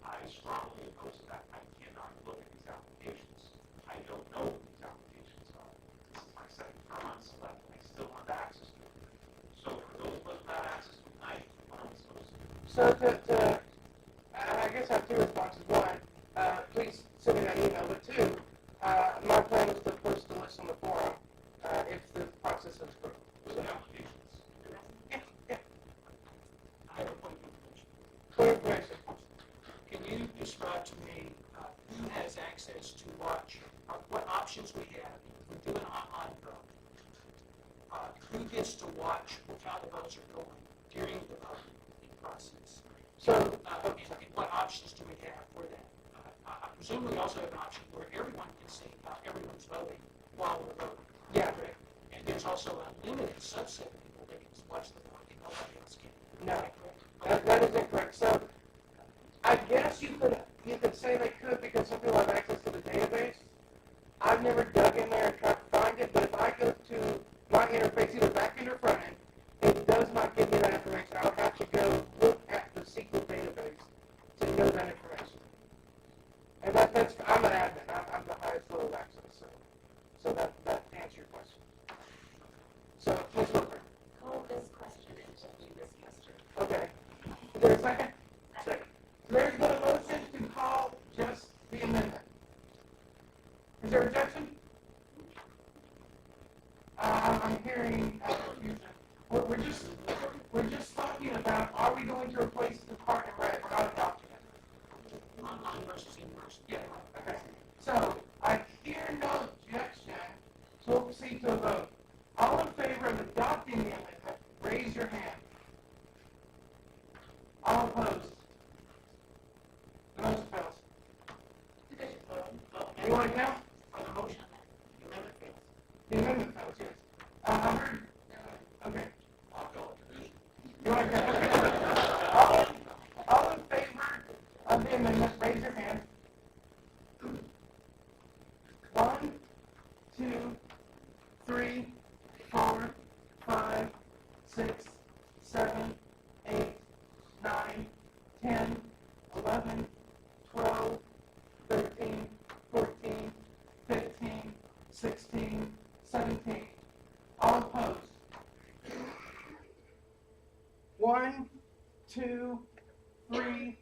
I strongly oppose that. I cannot look at these applications. I don't know what these applications are. This is my second term on SLEC, and I still have access to it. So for those of us without access to night, what am I supposed to do? So I guess I have 2 responses. One, please send me that email. But 2, my plan is to post the list on the forum if the process is approved. With the applications. Yeah. I have a point of information. Point of information. Can you describe to me who has access to watch, what options we have? If we do an online vote, who gets to watch how the votes are going during the voting process? So, And what options do we have for that? I presume we also have an option where everyone can see how everyone's voting while we're voting. yeah. And there's also a limited subset of people that can watch the vote and nobody else can. No, that is incorrect. So, I guess you could say they could because some people have access to the database. I've never dug in there and tried to find it, but if I go to my interface, either back end or front end, it does not give me that information. I would have to go look at the SQL database to know that information. And that's I'm an admin. I'm the highest level of access. So that answers your question. So, please look. call this question until we discussed it. Okay. Is there a second? Second. There's been a motion to call just the amendment. Is there objection? I'm hearing confusion. We're just talking about, are we going to replace the part in red? We're not adopting it. Online versus in person. Yeah. Okay. So, I hear no objection, so we'll proceed to a vote. All in favor of adopting the amendment, raise your hand. All opposed? The motion fails. Anyone count? On the motion, the amendment fails. The amendment fails, yes. I heard. Okay. I'll go with the You want to all in favor of the amendment, raise your hand. 1, 2, 3, 4, 5, 6, 7, 8, 9, 10, 11, 12, 13, 14, 15, 16, 17. All opposed? 1, 2, 3,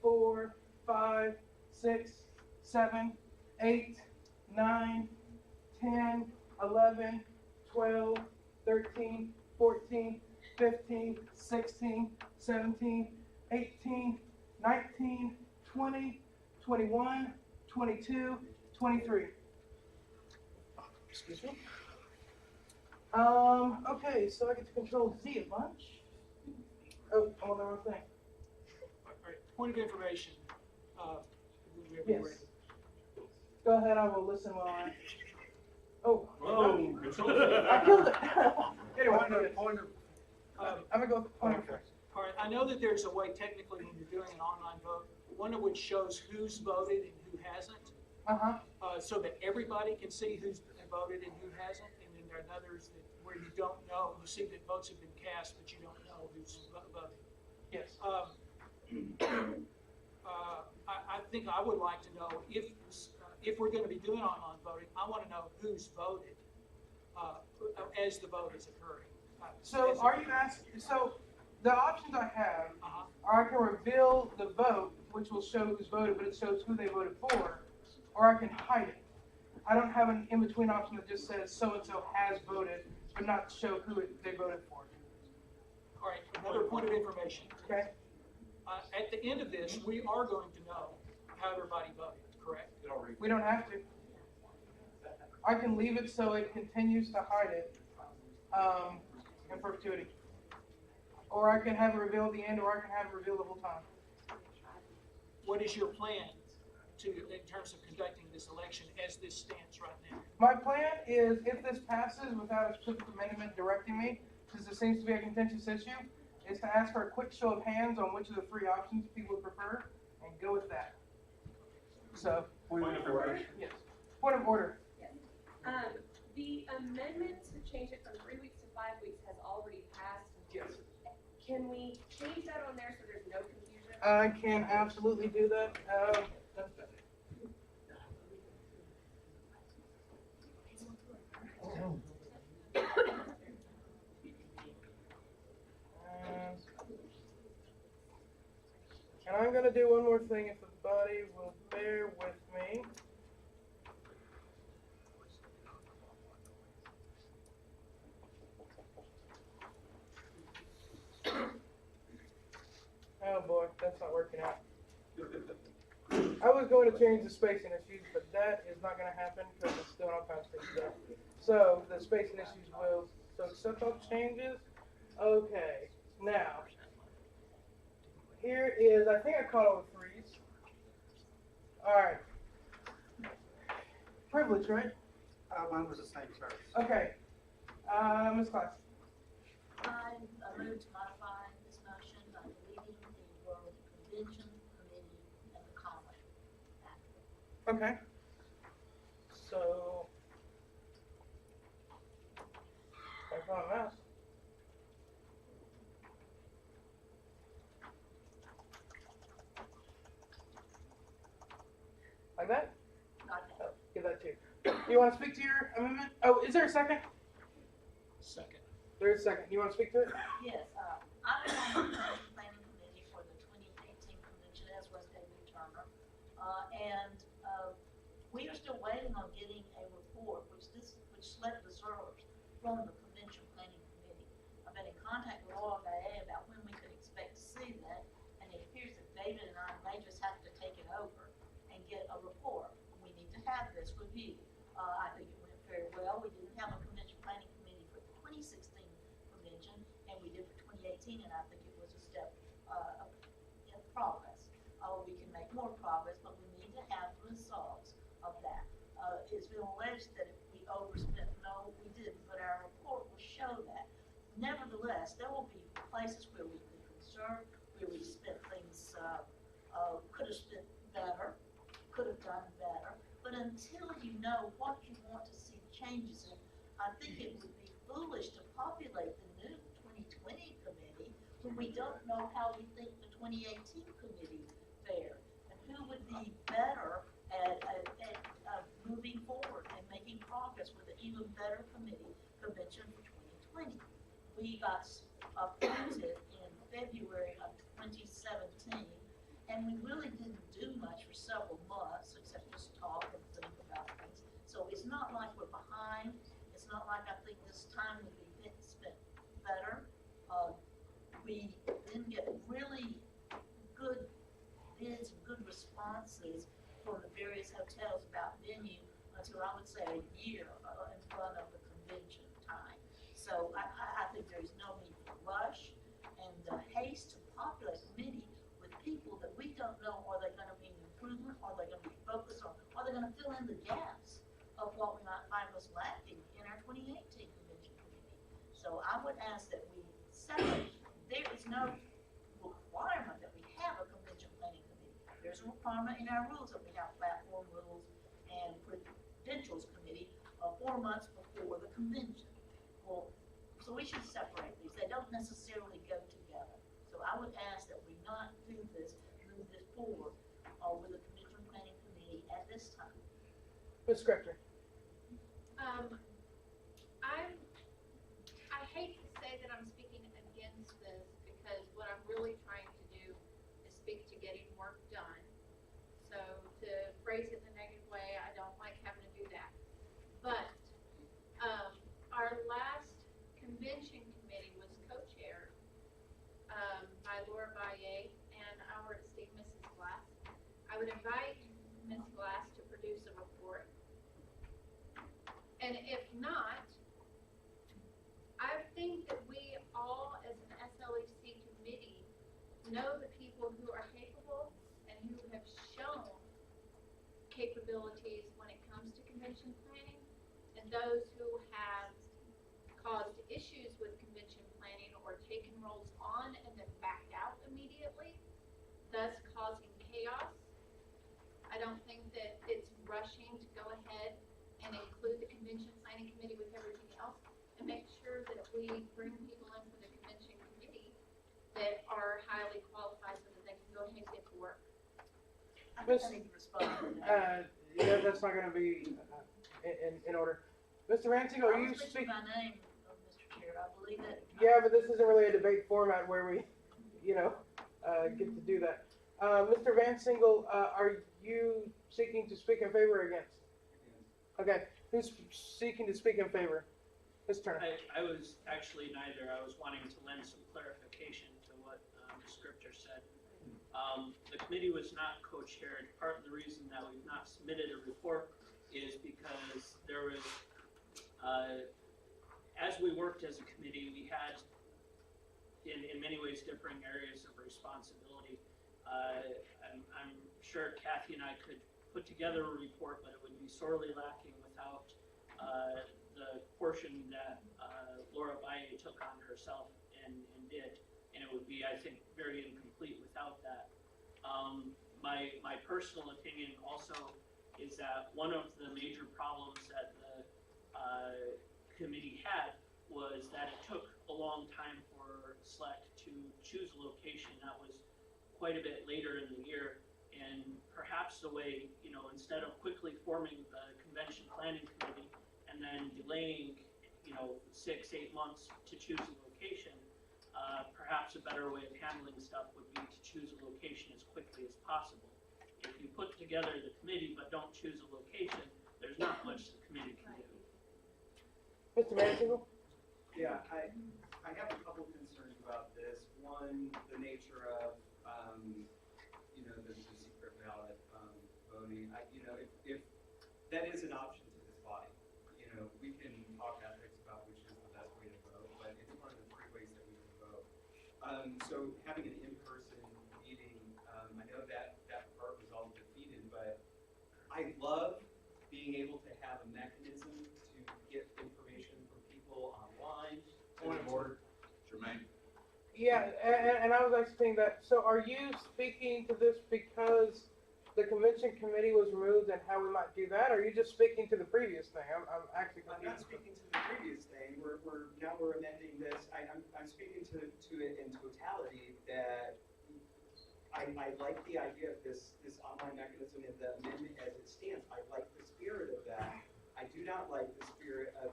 4, 5, 6, 7, 8, 9, 10, 11, 12, 13, 14, 15, 16, 17, 18, 19, 20, 21, 22, 23. Excuse me? Okay, so I get to control Z a bunch. Oh, I'm on the wrong thing. All right, point of information. We have Yes. ready. Go ahead, I will listen while I. Oh. Whoa. I killed it. Anyway, Point of, I'm gonna go with point of. okay. All right, I know that there's a way technically when you're doing an online vote, one of which shows who's voted and who hasn't, Uh-huh. so that everybody can see who's voted and who hasn't, and then there are others that, where you don't know, you see that votes have been cast, but you don't know who's voted. Yes. I think I would like to know if we're gonna be doing online voting, I wanna know who's voted, as the vote is occurring. So are you asking, so the options I have are I can reveal the vote, which will show who's voted, but it shows who they voted for, or I can hide it. I don't have an in-between option that just says so-and-so has voted, but not show who they voted for. All right, another point of information. Okay? At the end of this, we are going to know how everybody voted, correct? We don't have to. I can leave it so it continues to hide it in perpetuity. Or I can have it reveal at the end, or I can have it reveal the whole time. What is your plan in terms of conducting this election as this stands right now? My plan is, if this passes without a specific amendment directing me, since it seems to be a contentious issue, is to ask for a quick show of hands on which of the three options people would prefer, and go with that. So, Point of order. yes. Point of order. Yes. The amendment to change it from 3 weeks to 5 weeks has already passed. Yes. Can we change that on there so there's no confusion? I can absolutely do that. And I'm going to do one more thing if the body will bear with me. Oh boy, that's not working out. I was going to change the spacing issues, but that is not going to happen because it's doing all kinds of stuff. So the spacing issues will, so accept all changes. Okay, now, here is, I think I caught all the threes. All right. Privilege, right? Mine was the same first. Okay. Ms. Class. I move to modify this motion by deleting the word convention, committee, and the comma after. Okay. So, I found a mouse. Like that? Not that. Oh, give that to you. You want to speak to your amendment? Oh, is there a second? Second. There is a second. You want to speak to it? Yes, I was on the Convention Planning Committee for the 2018 convention, as was David Turner. We are still waiting on getting a report, which SLEC deserves, from the Convention Planning Committee. I've been in contact with OFAA about when we could expect to see that, and it appears that David and I may just have to take it over and get a report. We need to have this review. I think it went very well. We didn't have a Convention Planning Committee for the 2016 convention, and we did for 2018, and I think it was a step in progress. We can make more progress, but we need to have the results of that. It's been alleged that we overspent. No, we didn't, but our report will show that. Nevertheless, there will be places where we've been concerned, where we spent things, could have spent better, could have done better. But until you know what you want to see changes in, I think it would be foolish to populate the new 2020 committee when we don't know how we think the 2018 committee fared. And who would be better at moving forward and making progress with an even better convention for 2020. We got appointed in February of 2017, and we really didn't do much for several months except just talk and think about things. So it's not like we're behind. It's not like I think this time would be spent better. We didn't get really good bids and good responses from the various hotels about venue until I would say a year in front of the convention time. they're gonna fill in the gaps of what we might find was lacking in our 2018 convention committee. So I would ask that we separate, there is no requirement that we have a convention planning committee. There's a requirement in our rules that we have platform rules and credentials committee 4 months before the convention. Well, so we should separate these. They don't necessarily go together. So I would ask that we not do this, move this forward, with the convention planning committee at this time. Ms. Scripter. I hate to say that I'm speaking against this because what I'm really trying to do is speak to getting work done. So to phrase it in a negative way, I don't like having to do that. But our last convention committee was co-chaired by Laura Baye and our esteemed Mrs. Glass. I would invite Ms. Glass to produce a report. And if not, I think that we all, as an SLEC committee, know the people who are capable and who have shown capabilities when it comes to convention planning, and those who have caused issues with convention planning or taken roles on and then backed out immediately, thus causing chaos. I don't think that it's rushing to go ahead and include the convention planning committee with everything else and make sure that we bring people in for the convention committee that are highly qualified so that they can go ahead and get to work. I think I need to respond to that. Yeah, that's not gonna be in order. Mr. Ransing, are you speaking? My name, Mr. Chair, I believe that. Yeah, but this isn't really a debate format where we, get to do that. Mr. Van Single, are you seeking to speak in favor or against? Okay, who's seeking to speak in favor? Ms. Turner. I was actually neither. I was wanting to lend some clarification to what the scripture said. The committee was not co-chaired. Part of the reason that we've not submitted a report is because there was, as we worked as a committee, we had in many ways differing areas of responsibility. I'm sure Kathy and I could put together a report, but it would be sorely lacking without the portion that Laura Baye took on herself and did, and it would be, I think, very incomplete without that. My personal opinion also is that one of the major problems that the committee had was that it took a long time for SLEC to choose a location. That was quite a bit later in the year, and perhaps the way, instead of quickly forming the convention planning committee and then delaying, 6-8 months to choose a location, perhaps a better way of handling stuff would be to choose a location as quickly as possible. If you put together the committee but don't choose a location, there's not much the committee can do. Mr. Mansfield? Yeah, I have a couple concerns about this. One, the nature of, the secret ballot voting. If that is an option to this body, we can talk ethics about which is the best way to vote, but it's one of the 3 ways that we can vote. So having an in-person meeting, I know that part was all defeated, but I love being able to have a mechanism to get information from people online. Point of order, Jermaine. Yeah, and I was asking that, so are you speaking to this because the convention committee was removed and how we might do that, or are you just speaking to the previous thing? I'm actually confused. I'm not speaking to the previous thing. We're amending this. I'm speaking to it in totality that I like the idea of this online mechanism and the amendment as it stands. I like the spirit of that. I do not like the spirit of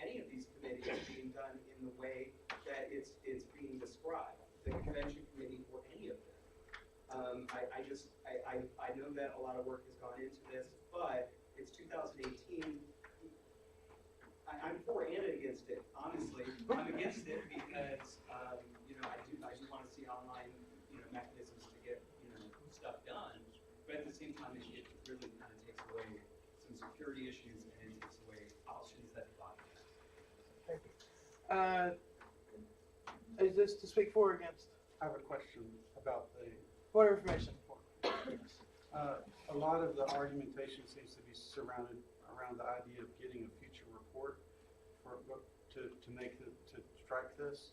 any of these committees being done in the way that it's being described. The convention committee or any of them. I know that a lot of work has gone into this, but it's 2018. I'm for and against it, honestly. I'm against it because, I do want to see online, mechanisms to get, stuff done. But at the same time, it really kind of takes away some security issues and it takes away options that the body has. Thank you. Is this to speak for or against? I have a question about the What information? a lot of the argumentation seems to be surrounded around the idea of getting a future report to make to strike this.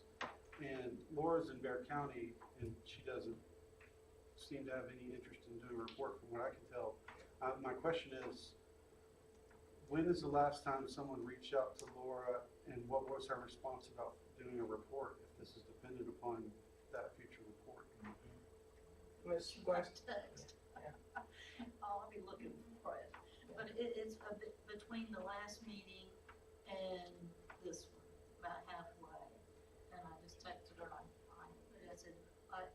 And Laura's in Bear County, and she doesn't seem to have any interest in doing a report from what I can tell. My question is, when is the last time someone reached out to Laura, and what was her response about doing a report if this is dependent upon that future report? Ms. West? Text. I'll be looking for it. But it's a bit between the last meeting and this one, about halfway. And I just texted her, I said,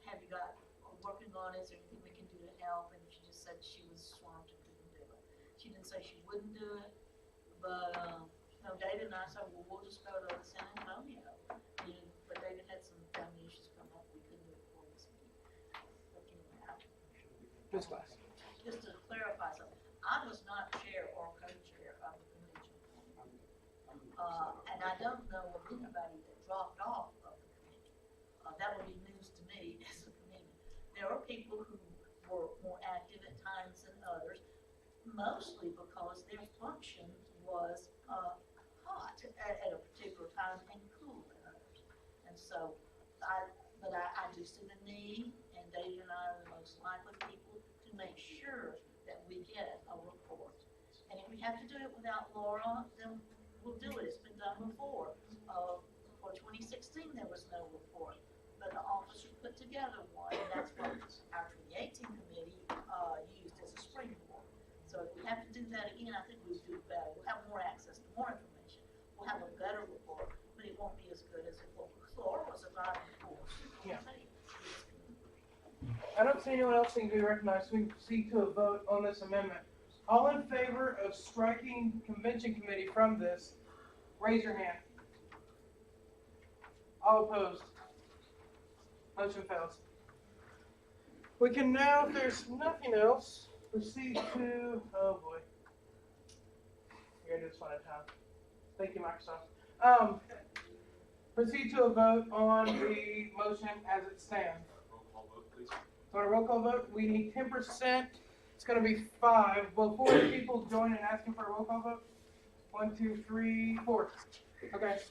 have you got, working on it, is there anything we can do to help? And she just said she was swamped and couldn't do it. She didn't say she wouldn't do it, but, no, David and I said, well, we'll just go to San Antonio. But David had some family issues come up, we couldn't do it for this meeting. But anyway, Ms. Glass? just to clarify something, I was not chair or co-chair of the convention. And I don't know of anybody that dropped off of the committee. That would be news to me as a committee. There are people who were more active at times than others, mostly because their function was hot at a particular time and cool at others. And so, I do see the need, and David and I are the most likely people to make sure that we get a report. And if we have to do it without Laura, then we'll do it. It's been done before. For 2016, there was no report, but the officers put together one, and that's what our 2018 committee used as a springboard. So if we have to do that again, I think we'll do better. We'll have more access to more information. We'll have a better report, but it won't be as good as it was. Laura was a driving force. Yeah. I don't see anyone else needing to be recognized, so we can proceed to a vote on this amendment. All in favor of striking convention committee from this, raise your hand. All opposed? Motion fails. We can now, if there's nothing else, proceed to, oh boy. We're gonna do this one at a time. Thank you, Microsoft. Proceed to a vote on the motion as it stands. Roll call vote, please. So on a roll call vote, we need 10%. It's gonna be 5. Will 4 people join in asking for a roll call vote? 1, 2, 3, 4. Okay.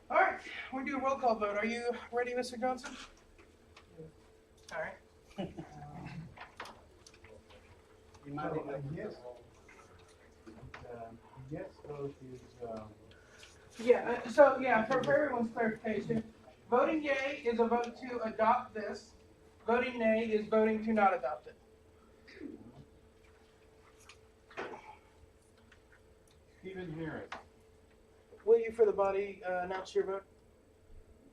All right, we do a roll call vote. Are you ready, Mr. Johnson? All right. You might need to. Yes. Yes vote is, Yeah, for everyone's clarification, voting yay is a vote to adopt this. Voting nay is voting to not adopt it. Stephen Harris. Will you, for the body, announce your vote?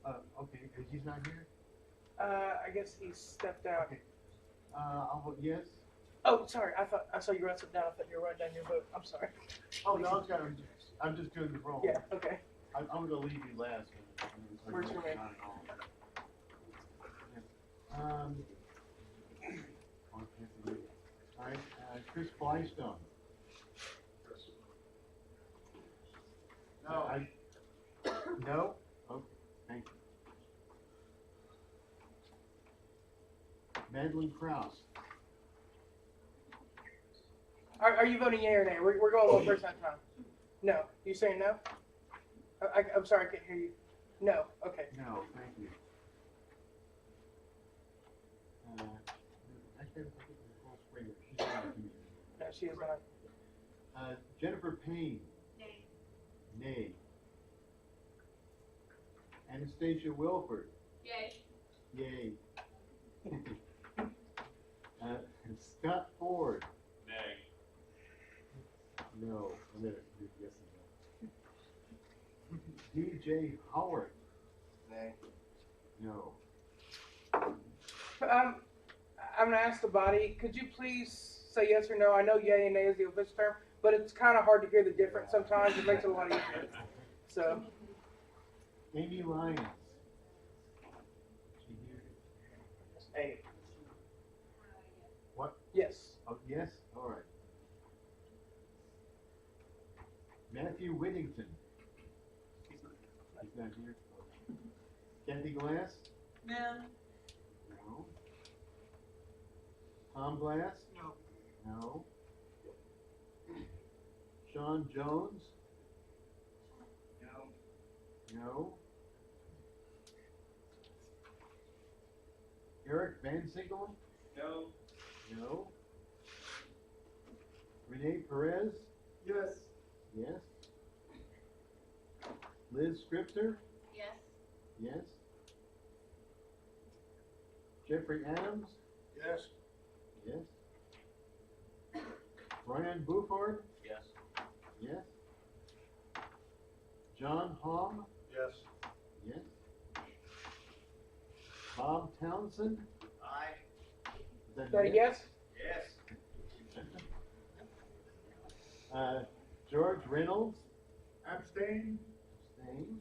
Okay, he's not here? I guess he stepped out. Okay. I'll vote yes. Oh, sorry, I saw you wrote something down. I thought you were writing down your vote. I'm sorry. Oh, no, I'm just doing the roll. Yeah, okay. I'm gonna leave you last. Where's your name? All right, Chris Blystone. No. No? Oh, thank you. Madeline Kraus. Are you voting yay or nay? We're going one person at a time. No. You saying no? I'm sorry, I can't hear you. No. Okay. No, thank you. Actually, I think Nicole Springer. She's not a community. No, she is not. Jennifer Payne. Nay. Nay. Anastasia Wilford. Yay. Yay. Scott Ford. Nay. No. I'm gonna do yes and no. DJ Howard. Nay. No. I'm gonna ask the body, could you please say yes or no? I know yay and nay is the official term, but it's kind of hard to hear the difference sometimes. It makes it a lot easier. So. Amy Lyons. She here? A. What? Yes. Oh, yes? All right. Matthew Whittington. He's not here. Kathy Glass? No. No. Tom Glass? No. No. Sean Jones? No. No. Eric Van Siegel? No. No. Renee Perez? Yes. Yes. Liz Scripter? Yes. Yes. Jeffrey Adams? Yes. Yes. Brian Buford? Yes. Yes. John Hom? Yes. Yes. Bob Townsend? Aye. Is Is that a yes? Yes. George Reynolds? Abstain? Abstain.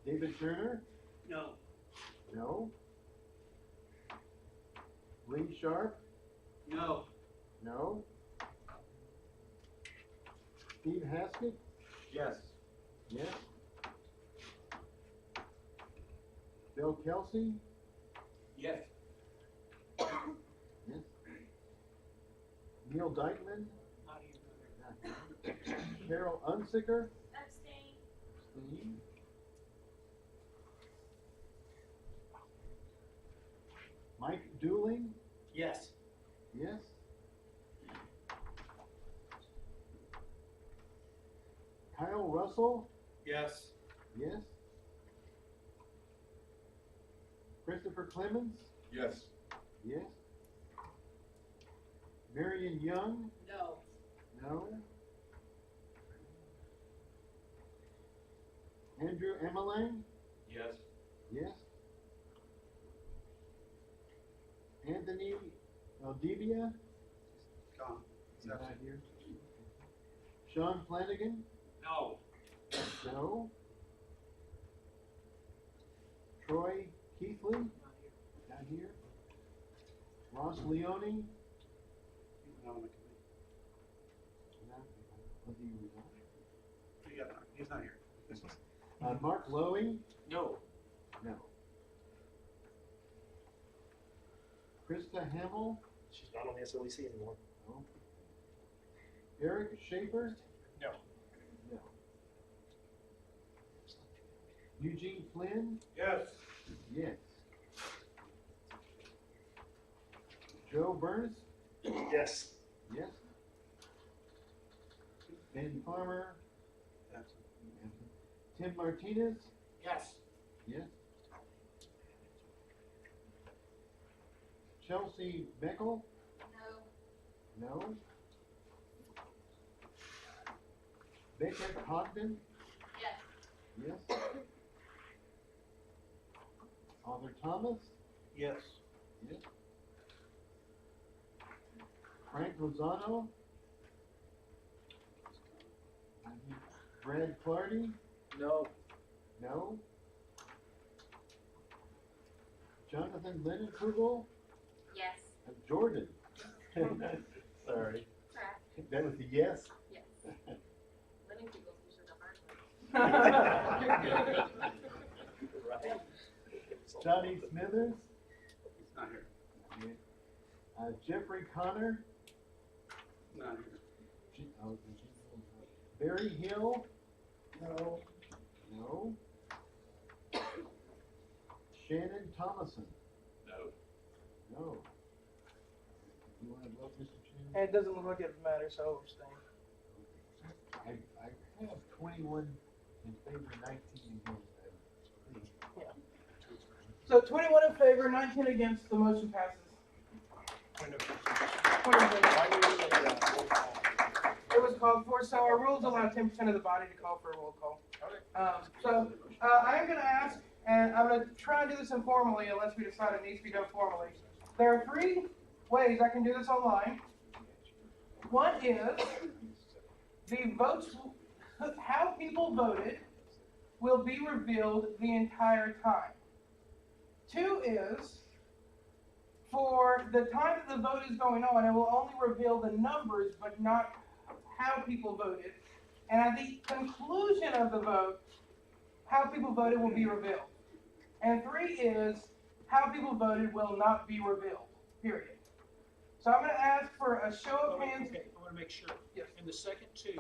David Turner? No. No. Lee Sharp? No. No. Steve Haskett? Yes. Yes. Bill Kelsey? Yes. Yes. Neil Dykeman? Carol Unsicker? Abstain. Abstain. Mike Dooling? Yes. Yes. Kyle Russell? Yes. Yes. Christopher Clemens? Yes. Yes. Marion Young? No. No. Andrew Emelang? Yes. Yes. Anthony Aldivia? Gone. He's not here. Sean Flanagan? No. No. Troy Keithley? Not here. Ross Leone? He's not on the committee. Was he resign? He's not here. Mark Lowy? No. No. Krista Hamill? She's not on the SLEC anymore. No. Eric Schaefer? No. No. Eugene Flynn? Yes. Yes. Joe Burns? Yes. Yes. Ben Farmer? Absent. Tim Martinez? Yes. Yes. Chelsea Meckel? No. No. Beckett Hodgman? Yes. Yes. Arthur Thomas? Yes. Yes. Frank Lozano? Brad Clardy? No. No. Jonathan Lindenkugel? Yes. Jordan? Sorry. Correct. That was a yes? Yes. Living people's usually the hard Right. Johnny Smithers? He's not here. Jeffrey Connor? Not here. Barry Hill? No. No. Shannon Thomason? No. No. You want to vote, Mr. Chairman? And it doesn't look like it matters, so I'll abstain. I have 21 in favor, 19 against. Yeah. So 21 in favor, 19 against, the motion passes. Point of order. It was called for, so our rules allow 10% of the body to call for a roll call. I am going to ask, and I'm going to try and do this informally unless we decide it needs to be done formally. There are 3 ways I can do this online. One is the votes, how people voted will be revealed the entire time. 2 is, for the time that the vote is going on, it will only reveal the numbers, but not how people voted. And at the conclusion of the vote, how people voted will be revealed. And 3 is, how people voted will not be revealed, period. So I'm gonna ask for a show of hands. Okay, I wanna make sure. Yes. In the second two,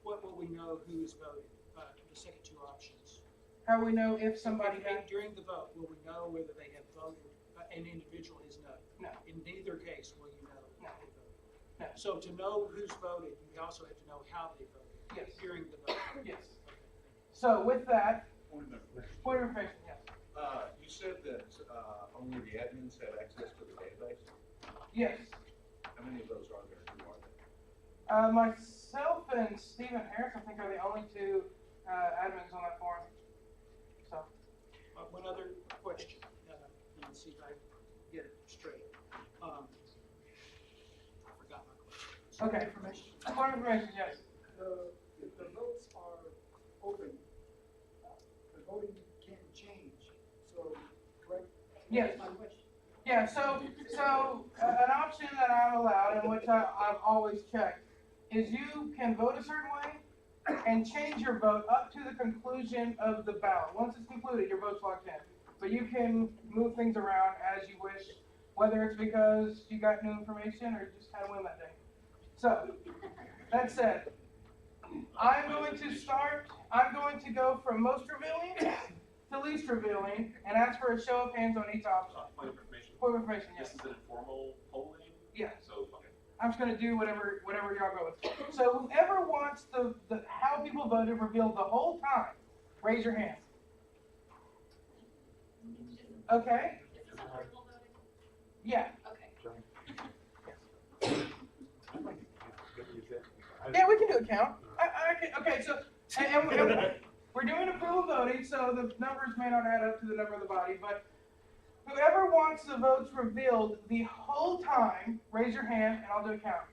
what will we know who's voted, the second two options? How we know if somebody had, During the vote, will we know whether they have voted, an individual is no? No. In neither case will you know. No. They voted. No. So to know who's voted, you also have to know how they voted. Yes. During the vote. yes. So with that, Point of information. point of information, yes. You said that, only the admins have access to the database? Yes. How many of those are there? Who are they? Myself and Stephen Harris, I think, are the only two admins on that forum. So. One other question, let's see if I get it straight. I forgot my question. Okay. Information. Point of information, yes. The votes are open, the voting can change, so, correct? Yes. That's my question. Yeah, so an option that I'm allowed, and which I've always checked, is you can vote a certain way and change your vote up to the conclusion of the ballot. Once it's concluded, your vote's locked in. But you can move things around as you wish, whether it's because you got new information or you just kind of win that day. So, that said, I'm going to go from most revealing to least revealing and ask for a show of hands on each option. Point of information. Point of information, yes. This is an informal polling? Yeah. So, okay. I'm just gonna do whatever y'all go with. So whoever wants the how people voted revealed the whole time, raise your hand. Okay? Yeah. Okay. Yeah, we can do a count. I can, okay, so, and we're doing approval voting, so the numbers may not add up to the number of the body, but whoever wants the votes revealed the whole time, raise your hand and I'll do a count.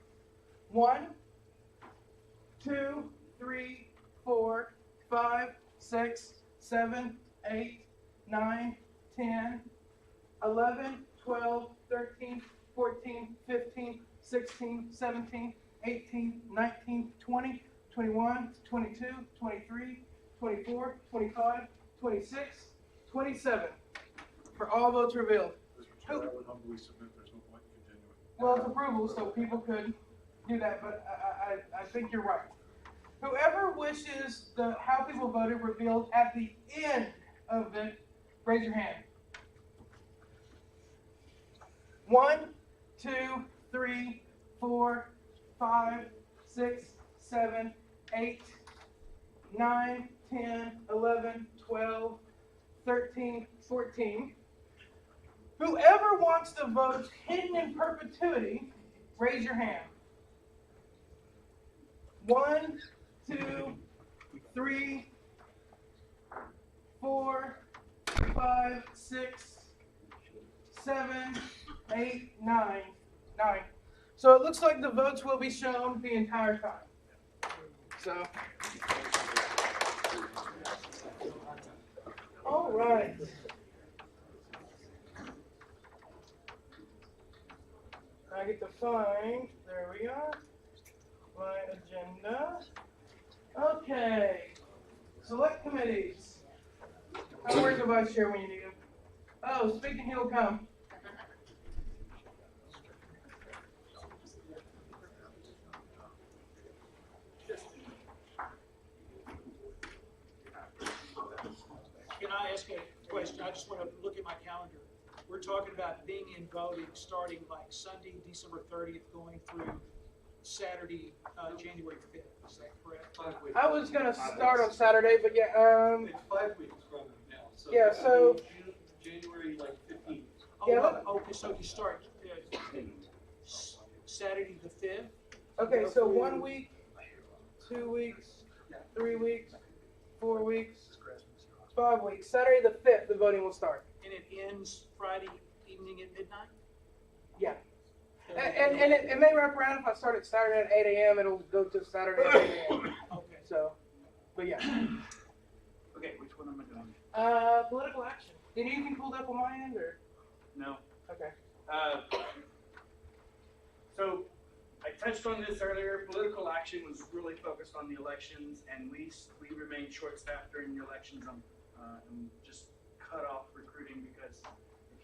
1, 2, 3, 4, 5, 6, 7, 8, 9, 10, 11, 12, 13, 14, 15, 16, 17, 18, 19, 20, 21, 22, 23, 24, 25, 26, 27. For all votes revealed. Mr. Chair, I would humbly submit there's no point in continuing. Well, it's approval, so people could do that, but I think you're right. Whoever wishes the how people voted revealed at the end of it, raise your hand. 1, 2, 3, 4, 5, 6, 7, 8, 9, 10, 11, 12, 13, 14. Whoever wants the votes hidden in perpetuity, raise your hand. 1, 2, 3, 4, 5, 6, 7, 8, 9. So it looks like the votes will be shown the entire time. So. All right. I get to find, there we are, my agenda. Okay. Select committees. Where's the vice chair when you need him? Oh, speaking, he'll come. Can I ask a question? I just want to look at my calendar. We're talking about being in voting starting like Sunday, December 30th, going through Saturday, January 5th. Is that correct? 5 weeks. I was gonna start on Saturday, but yeah, It's 5 weeks from now. So Yeah, that so- would be January like 15th. Yeah, Okay, so you start Saturday the 5th? okay, so 1 week, 2 weeks, 3 weeks, 4 weeks, 5 weeks. Saturday the 5th, the voting will start. And it ends Friday evening at midnight? Yeah. And it may wrap around if I start at Saturday at 8 a.m. It'll go to Saturday at 8 a.m. Okay. So, but yeah. Okay, which one am I doing? Political action. Did anything pulled up on my end or? No. Okay. So I touched on this earlier. Political action was really focused on the elections, and we remained short-staffed during the elections. And just cut off recruiting because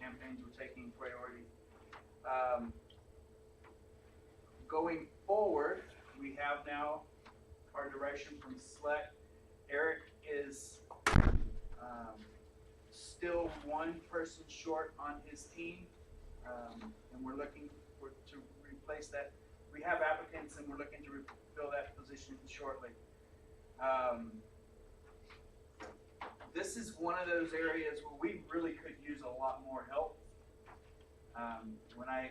campaigns were taking priority. Going forward, we have now our direction from SLEC. Eric is still one person short on his team, and we're looking to replace that. We have applicants, and we're looking to fill that position shortly. This is one of those areas where we really could use a lot more help. When I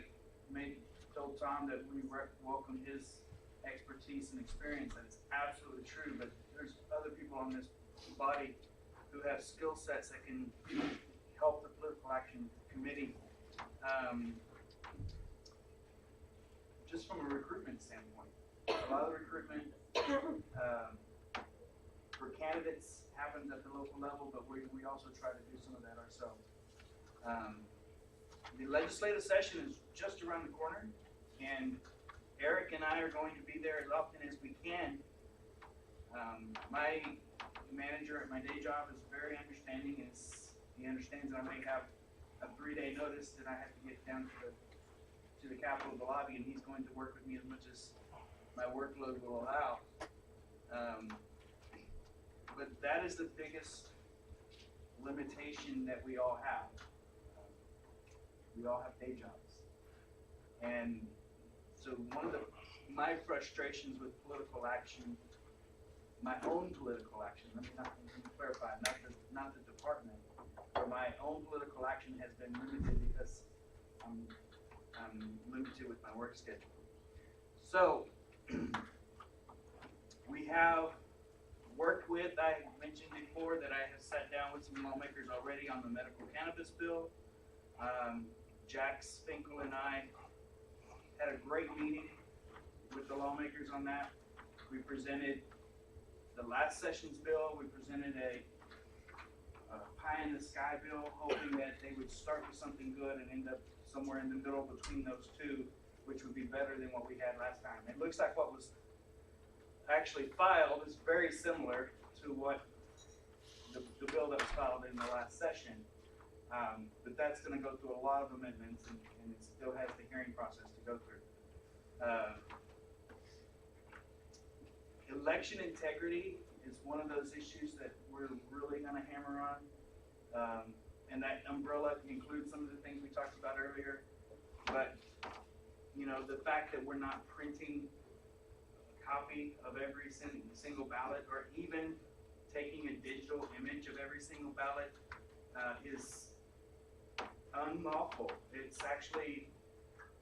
told Tom that we welcome his expertise and experience, that is absolutely true, but there's other people on this body who have skill sets that can help the political action committee. Just from a recruitment standpoint, a lot of the recruitment for candidates happens at the local level, but we also try to do some of that ourselves. The legislative session is just around the corner, and Eric and I are going to be there as often as we can. My manager at my day job is very understanding, and he understands that I may have a 3-day notice that I have to get down to the Capitol, the lobby, and he's going to work with me as much as my workload will allow. But that is the biggest limitation that we all have. We all have day jobs. And so one of my frustrations with political action, my own political action, let me clarify, not the department, but my own political action has been limited because I'm limited with my work schedule. So we have worked with, I mentioned before that I have sat down with some lawmakers already on the medical cannabis bill. Jack Finkel and I had a great meeting with the lawmakers on that. We presented the last session's bill. We presented a pie in the sky bill, hoping that they would start with something good and end up somewhere in the middle between those two, which would be better than what we had last time. It looks like what was actually filed is very similar to what the bill that was filed in the last session. But that's going to go through a lot of amendments, and it still has the hearing process to go through. Election integrity is one of those issues that we're really going to hammer on. And that umbrella includes some of the things we talked about earlier. But, you know, the fact that we're not printing a copy of every single ballot, or even taking a digital image of every single ballot, is unlawful. It's actually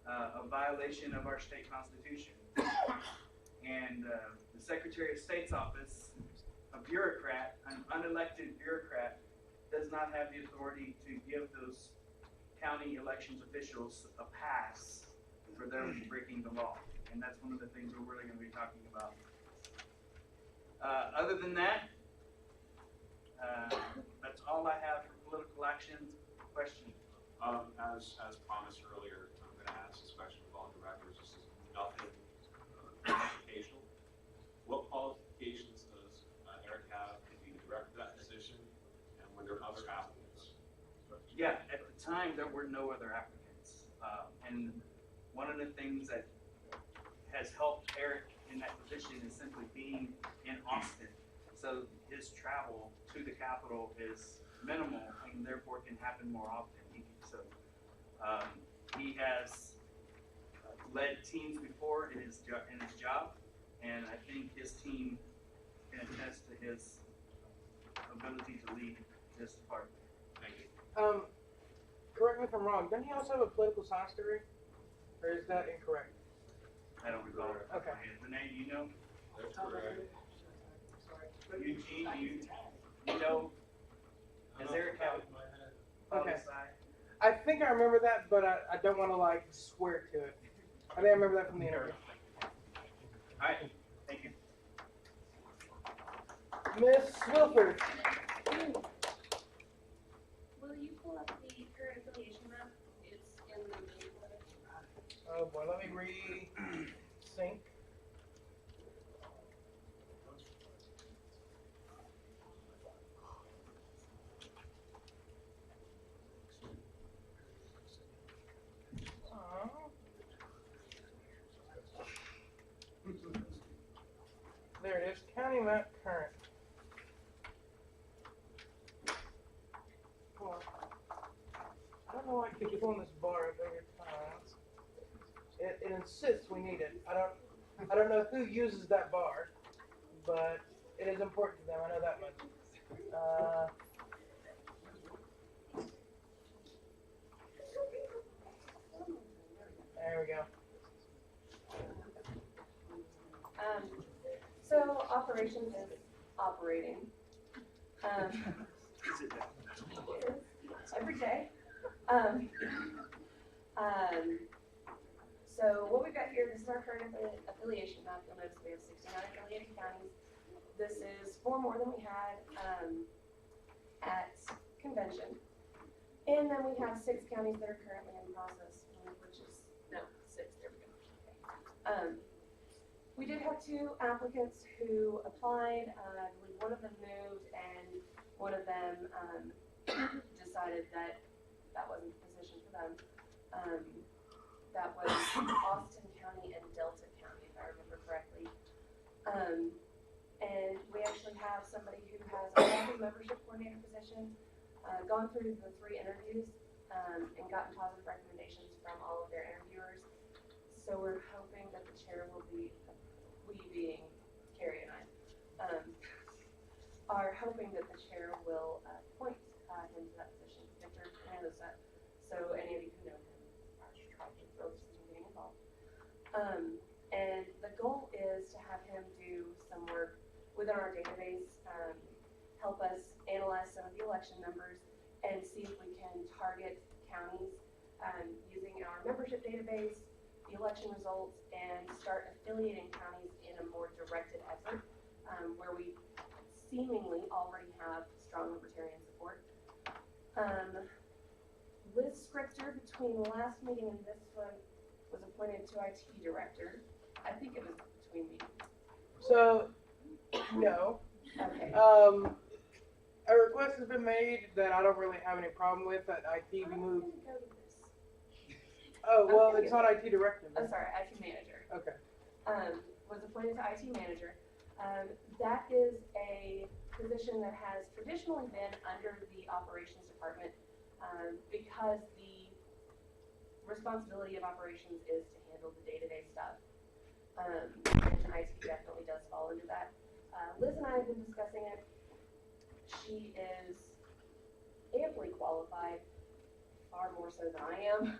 a violation of our state constitution. And the Secretary of State's office, a bureaucrat, an unelected bureaucrat, does not have the authority to give those county elections officials a pass for them breaking the law. And that's one of the things we're really going to be talking about. Other than that, that's all I have for political actions. Question? As promised earlier, I'm going to ask this question of all directors. This is nothing educational. What qualifications does Eric have to be the director of that position, and were there other applicants? Yeah, at the time there were no other applicants. And one of the things that has helped Eric in that position is simply being in Austin. So his travel to the Capitol is minimal, and therefore can happen more often. He has led teams before in his job, and I think his team can attest to his ability to lead this department. Thank you. Correct me if I'm wrong, doesn't he also have a political science degree? Or is that incorrect? I don't recall. Okay. Renee, do you know? That's correct. Eugene, you know? Has Eric had Okay. I think I remember that, but I don't want to like swear to it. I think I remember that from the interview. All right, thank you. Miss Wilford. Will you pull up the current affiliation map? It's in the main letter. Oh boy, let me re-sync. There it is, county map current. Hold on. I don't know why I keep pulling this bar up every time. It insists we need it. I don't know who uses that bar, but it is important to them. I know that much. There we go. So operations is operating. Every day. So what we've got here, this is our current affiliation map. You'll notice we have 69 affiliated counties. This is 4 more than we had at convention. And then we have 6 counties that are currently in process, which is, no, 6, there we go. We did have 2 applicants who applied. I believe one of them moved and one of them decided that that wasn't the position for them. That was Austin County and Delta County, if I remember correctly. And we actually have somebody who has a membership coordinator position, gone through the 3 interviews, and gotten positive recommendations from all of their interviewers. So we're hoping that the chair will be, we being Carrie and I, are hoping that the chair will appoint him to that position. Victor knows that. So any of you who know him are trying to throw this in getting involved. And the goal is to have him do some work within our database, help us analyze some of the election numbers and see if we can target counties using our membership database, the election results, and start affiliating counties in a more directed effort where we seemingly already have strong libertarian support. Liz Scripter, between the last meeting and this one, was appointed to IT director. I think it was between meetings. So, no. Okay. A request has been made that I don't really have any problem with, that IT be moved. Oh, well, it's not IT director. Oh, sorry, IT manager. Okay. Was appointed to IT manager. That is a position that has traditionally been under the operations department because the responsibility of operations is to handle the day-to-day stuff. And IT definitely does fall into that. Liz and I have been discussing it. She is amply qualified, far more so than I am.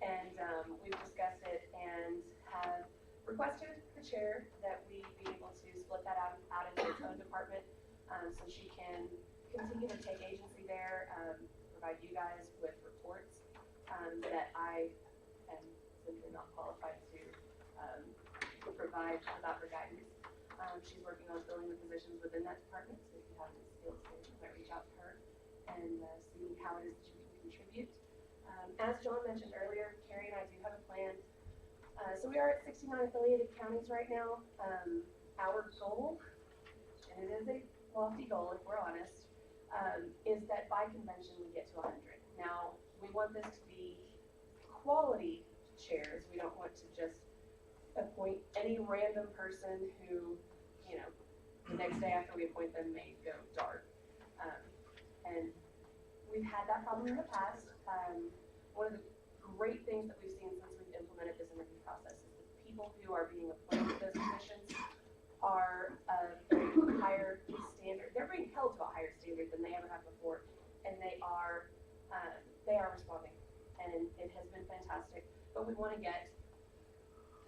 And we've discussed it and have requested the chair that we be able to split that out into its own department so she can continue to take agency there, provide you guys with reports that I am simply not qualified to provide about her guidance. She's working on filling the positions within that department, so if you have any skills, you might reach out to her and see how it is that you can contribute. As John mentioned earlier, Carrie and I do have a plan. So we are at 69 affiliated counties right now. Our goal, and it is a lofty goal if we're honest, is that by convention we get to 100. Now, we want this to be quality chairs. We don't want to just appoint any random person who, you know, the next day after we appoint them may go dark. And we've had that problem in the past. One of the great things that we've seen since we've implemented this interview process is that people who are being appointed to those positions are of a higher standard. They're being held to a higher standard than they ever have before, and they are responding, and it has been fantastic. But we want to get,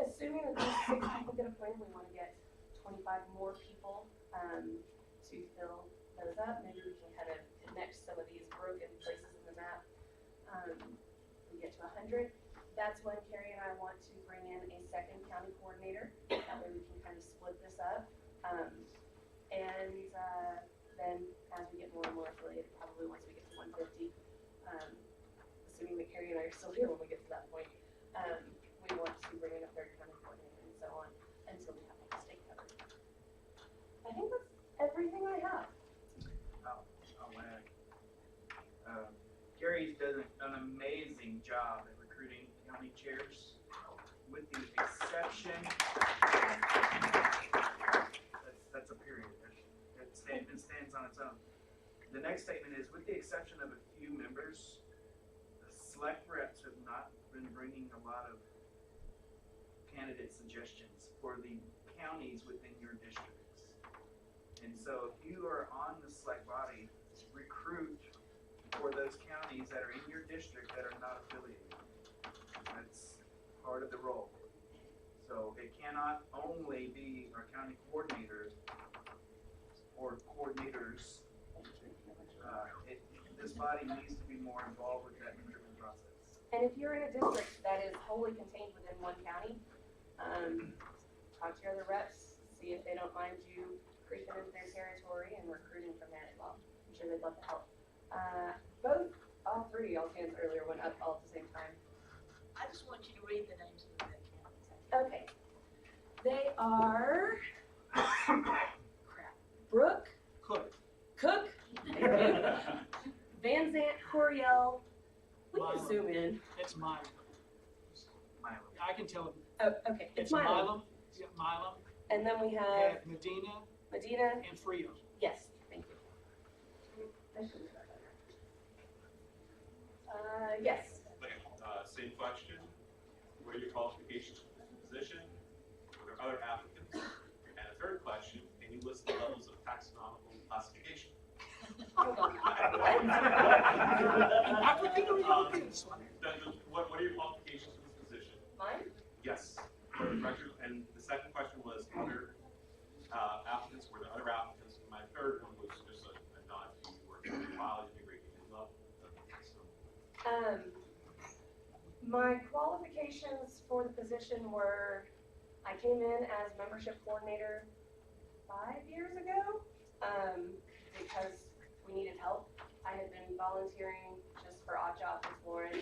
assuming that these 6 people get appointed, we want to get 25 more people to fill those up. Maybe we can kind of connect some of these broken places in the map. We get to 100. That's when Carrie and I want to bring in a second county coordinator. That way we can kind of split this up. Then as we get more and more affiliated, probably once we get to 150, assuming that Carrie and I are still here when we get to that point, we want to bring in a third county coordinator and so on until we have the state covered. I think that's everything I have. I'll add. Gary's done an amazing job at recruiting county chairs, with the exception of suggestions for the counties within your districts. And so if you are on the SLEC body, recruit for those counties that are in your district that are not affiliated. That's part of the role. So it cannot only be our county coordinators or coordinators. This body needs to be more involved with that recruitment process. And if you're in a district that is wholly contained within one county, talk to your other reps, see if they don't mind you creeping into their territory and recruiting from that as well. I'm sure they'd love to help. All three of y'all's hands earlier went up all at the same time. I just want you to read the names of the red counties. Okay. They are Brooke, Cook, thank you. Van Zant, Coriel. We can Milam. zoom in. It's Milam. I can tell them. Oh, okay. It's Milam. Milam. Yeah, Milam. And then we We have have Medina Medina. and Frio. Yes, thank you. I should have done that. Yes. Same question. What are your qualifications for this position? Were there other applicants? And a third question, can you list the levels of taxonomical classification? Hold on. Applicant or Europeans? What are your qualifications for this position? Mine? Yes. For the director. And the second question was other applicants. Were there other applicants? And my third one was just a nod to you working in biology degree. Love My qualifications for the position were, I came in as membership coordinator 5 years ago because we needed help. I had been volunteering just for odd jobs with Lauren,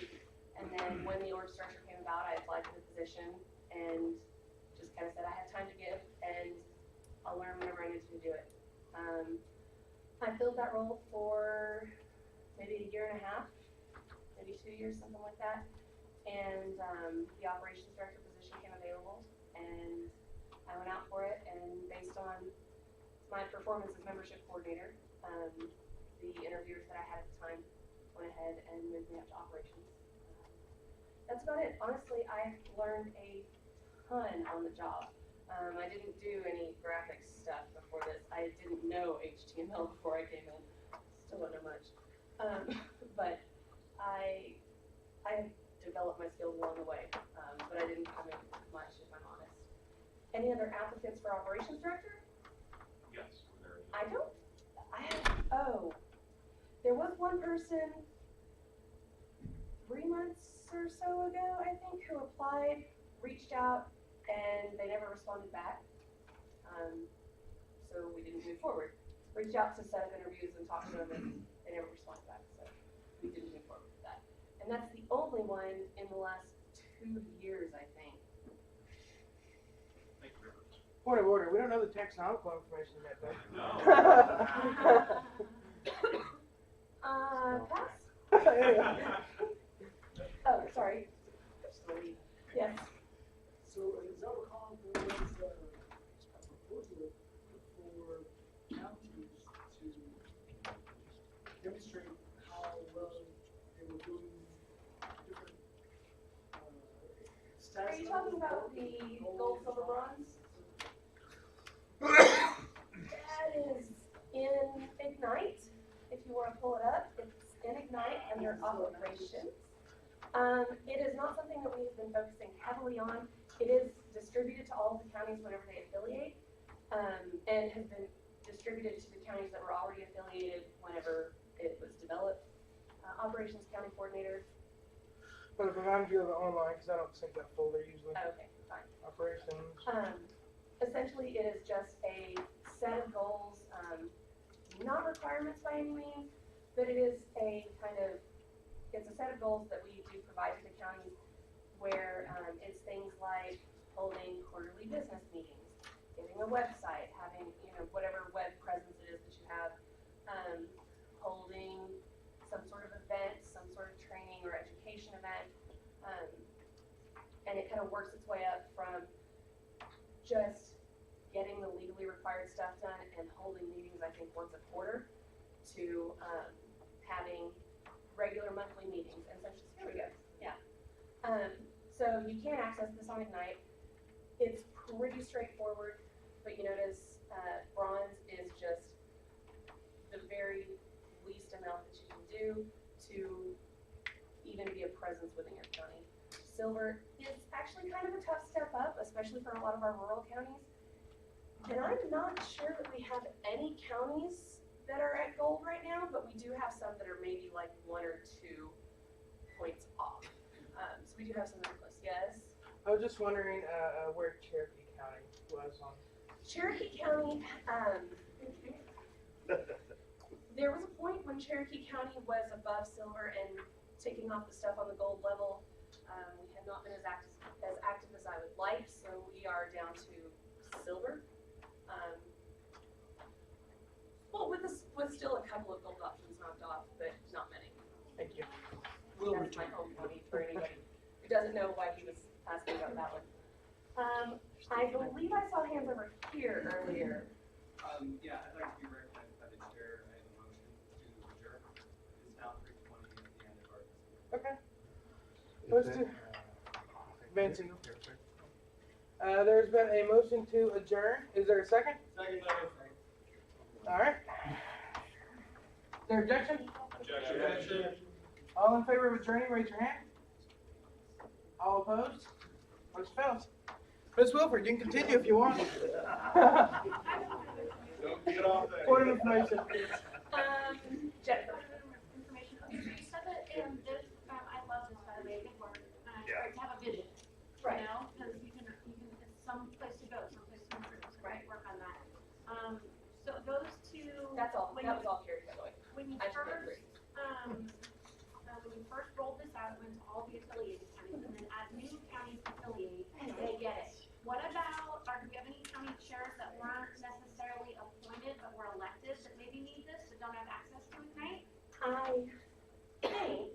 and then when the org structure came about, I applied for the position and just kind of said I have time to give and I'll learn whenever I need to do it. I filled that role for maybe a year and a half, maybe 2 years, something like that. And the operations director position came available, and I went out for it. And based on my performance as membership coordinator, the interviewers that I had at the time went ahead and moved me up to operations. That's about it. Honestly, I learned a ton on the job. I didn't do any graphics stuff before this. I didn't know HTML before I came in. Still don't know much, but I developed my skills along the way, but I didn't come in much, if I'm honest. Any other applicants for operations director? Yes. I don't. There was one person 3 months or so ago, I think, who applied, reached out, and they never responded back. So we didn't move forward. Reached out to set up interviews and talk to them, and they never responded back, so we didn't move forward with that. And that's the only one in the last 2 years, I think. Thank you very much. Point of order, we don't know the taxonomical information in that, though. No. Pass? Oh, sorry. Yes. So as I recall, there was a proposal for counties to demonstrate how well they were doing different stats. Are you talking about the gold, silver, bronze? That is in Ignite. If you want to pull it up, it's in Ignite under operations. It is not something that we have been focusing heavily on. It is distributed to all of the counties whenever they affiliate, and has been distributed to the counties that were already affiliated whenever it was developed. Operations County Coordinator. But if I'm doing it online, because I don't sync that folder usually. Okay, fine. Operations. Essentially, it is just a set of goals, not requirements by any means, but it is a it's a set of goals that we do provide to the counties where it's things like holding quarterly business meetings, getting a website, having, whatever web presence it is that you have, holding some sort of event, some sort of training or education event, and it kind of works its way up from just getting the legally required stuff done and holding meetings, I think, once a quarter, to having regular monthly meetings. And so here we go. Yeah. So you can access this on Ignite. It's pretty straightforward, but you notice, bronze is just the very least amount that you can do to even be a presence within your county. Silver is actually kind of a tough step up, especially for a lot of our rural counties. And I'm not sure that we have any counties that are at gold right now, but we do have some that are maybe like 1 or 2 points off. So we do have some that are close. Yes? I was just wondering where Cherokee County was on. Cherokee County, there was a point when Cherokee County was above silver and taking off the stuff on the gold level. We had not been as active as I would like, so we are down to silver. Well, with still a couple of gold options knocked off, but not many. Thank you. That's my home county for anybody who doesn't know why he was asking about that one. I believe I saw hands over here earlier. Yeah, I'd like to be recognized by the chair. I have a motion to adjourn. It's now 3:20 at the end of our. Okay. Let's do. Vancy. There's been a motion to adjourn. Is there a second? Second. All right. Is there objection? Objection. All in favor of adjourning, raise your hand. All opposed? Motion fails. Ms. Wilford, you can continue if you want. Don't get off that. Point of information. Jennifer. Information. Okay, so you said that in this, I love this, by the way, good work. Great to have a vision. Right. You know, because you can, it's some place to go, some place to improve, so great work on that. So those two. That's all. when That you- was all carried, by the way. When you I just first, agree. when you first rolled this out, it went to all the affiliated counties, and then as new counties affiliate, they get it. What about, do we have any county chairs that weren't necessarily appointed but were elected that maybe need this, that don't have access to it tonight? I think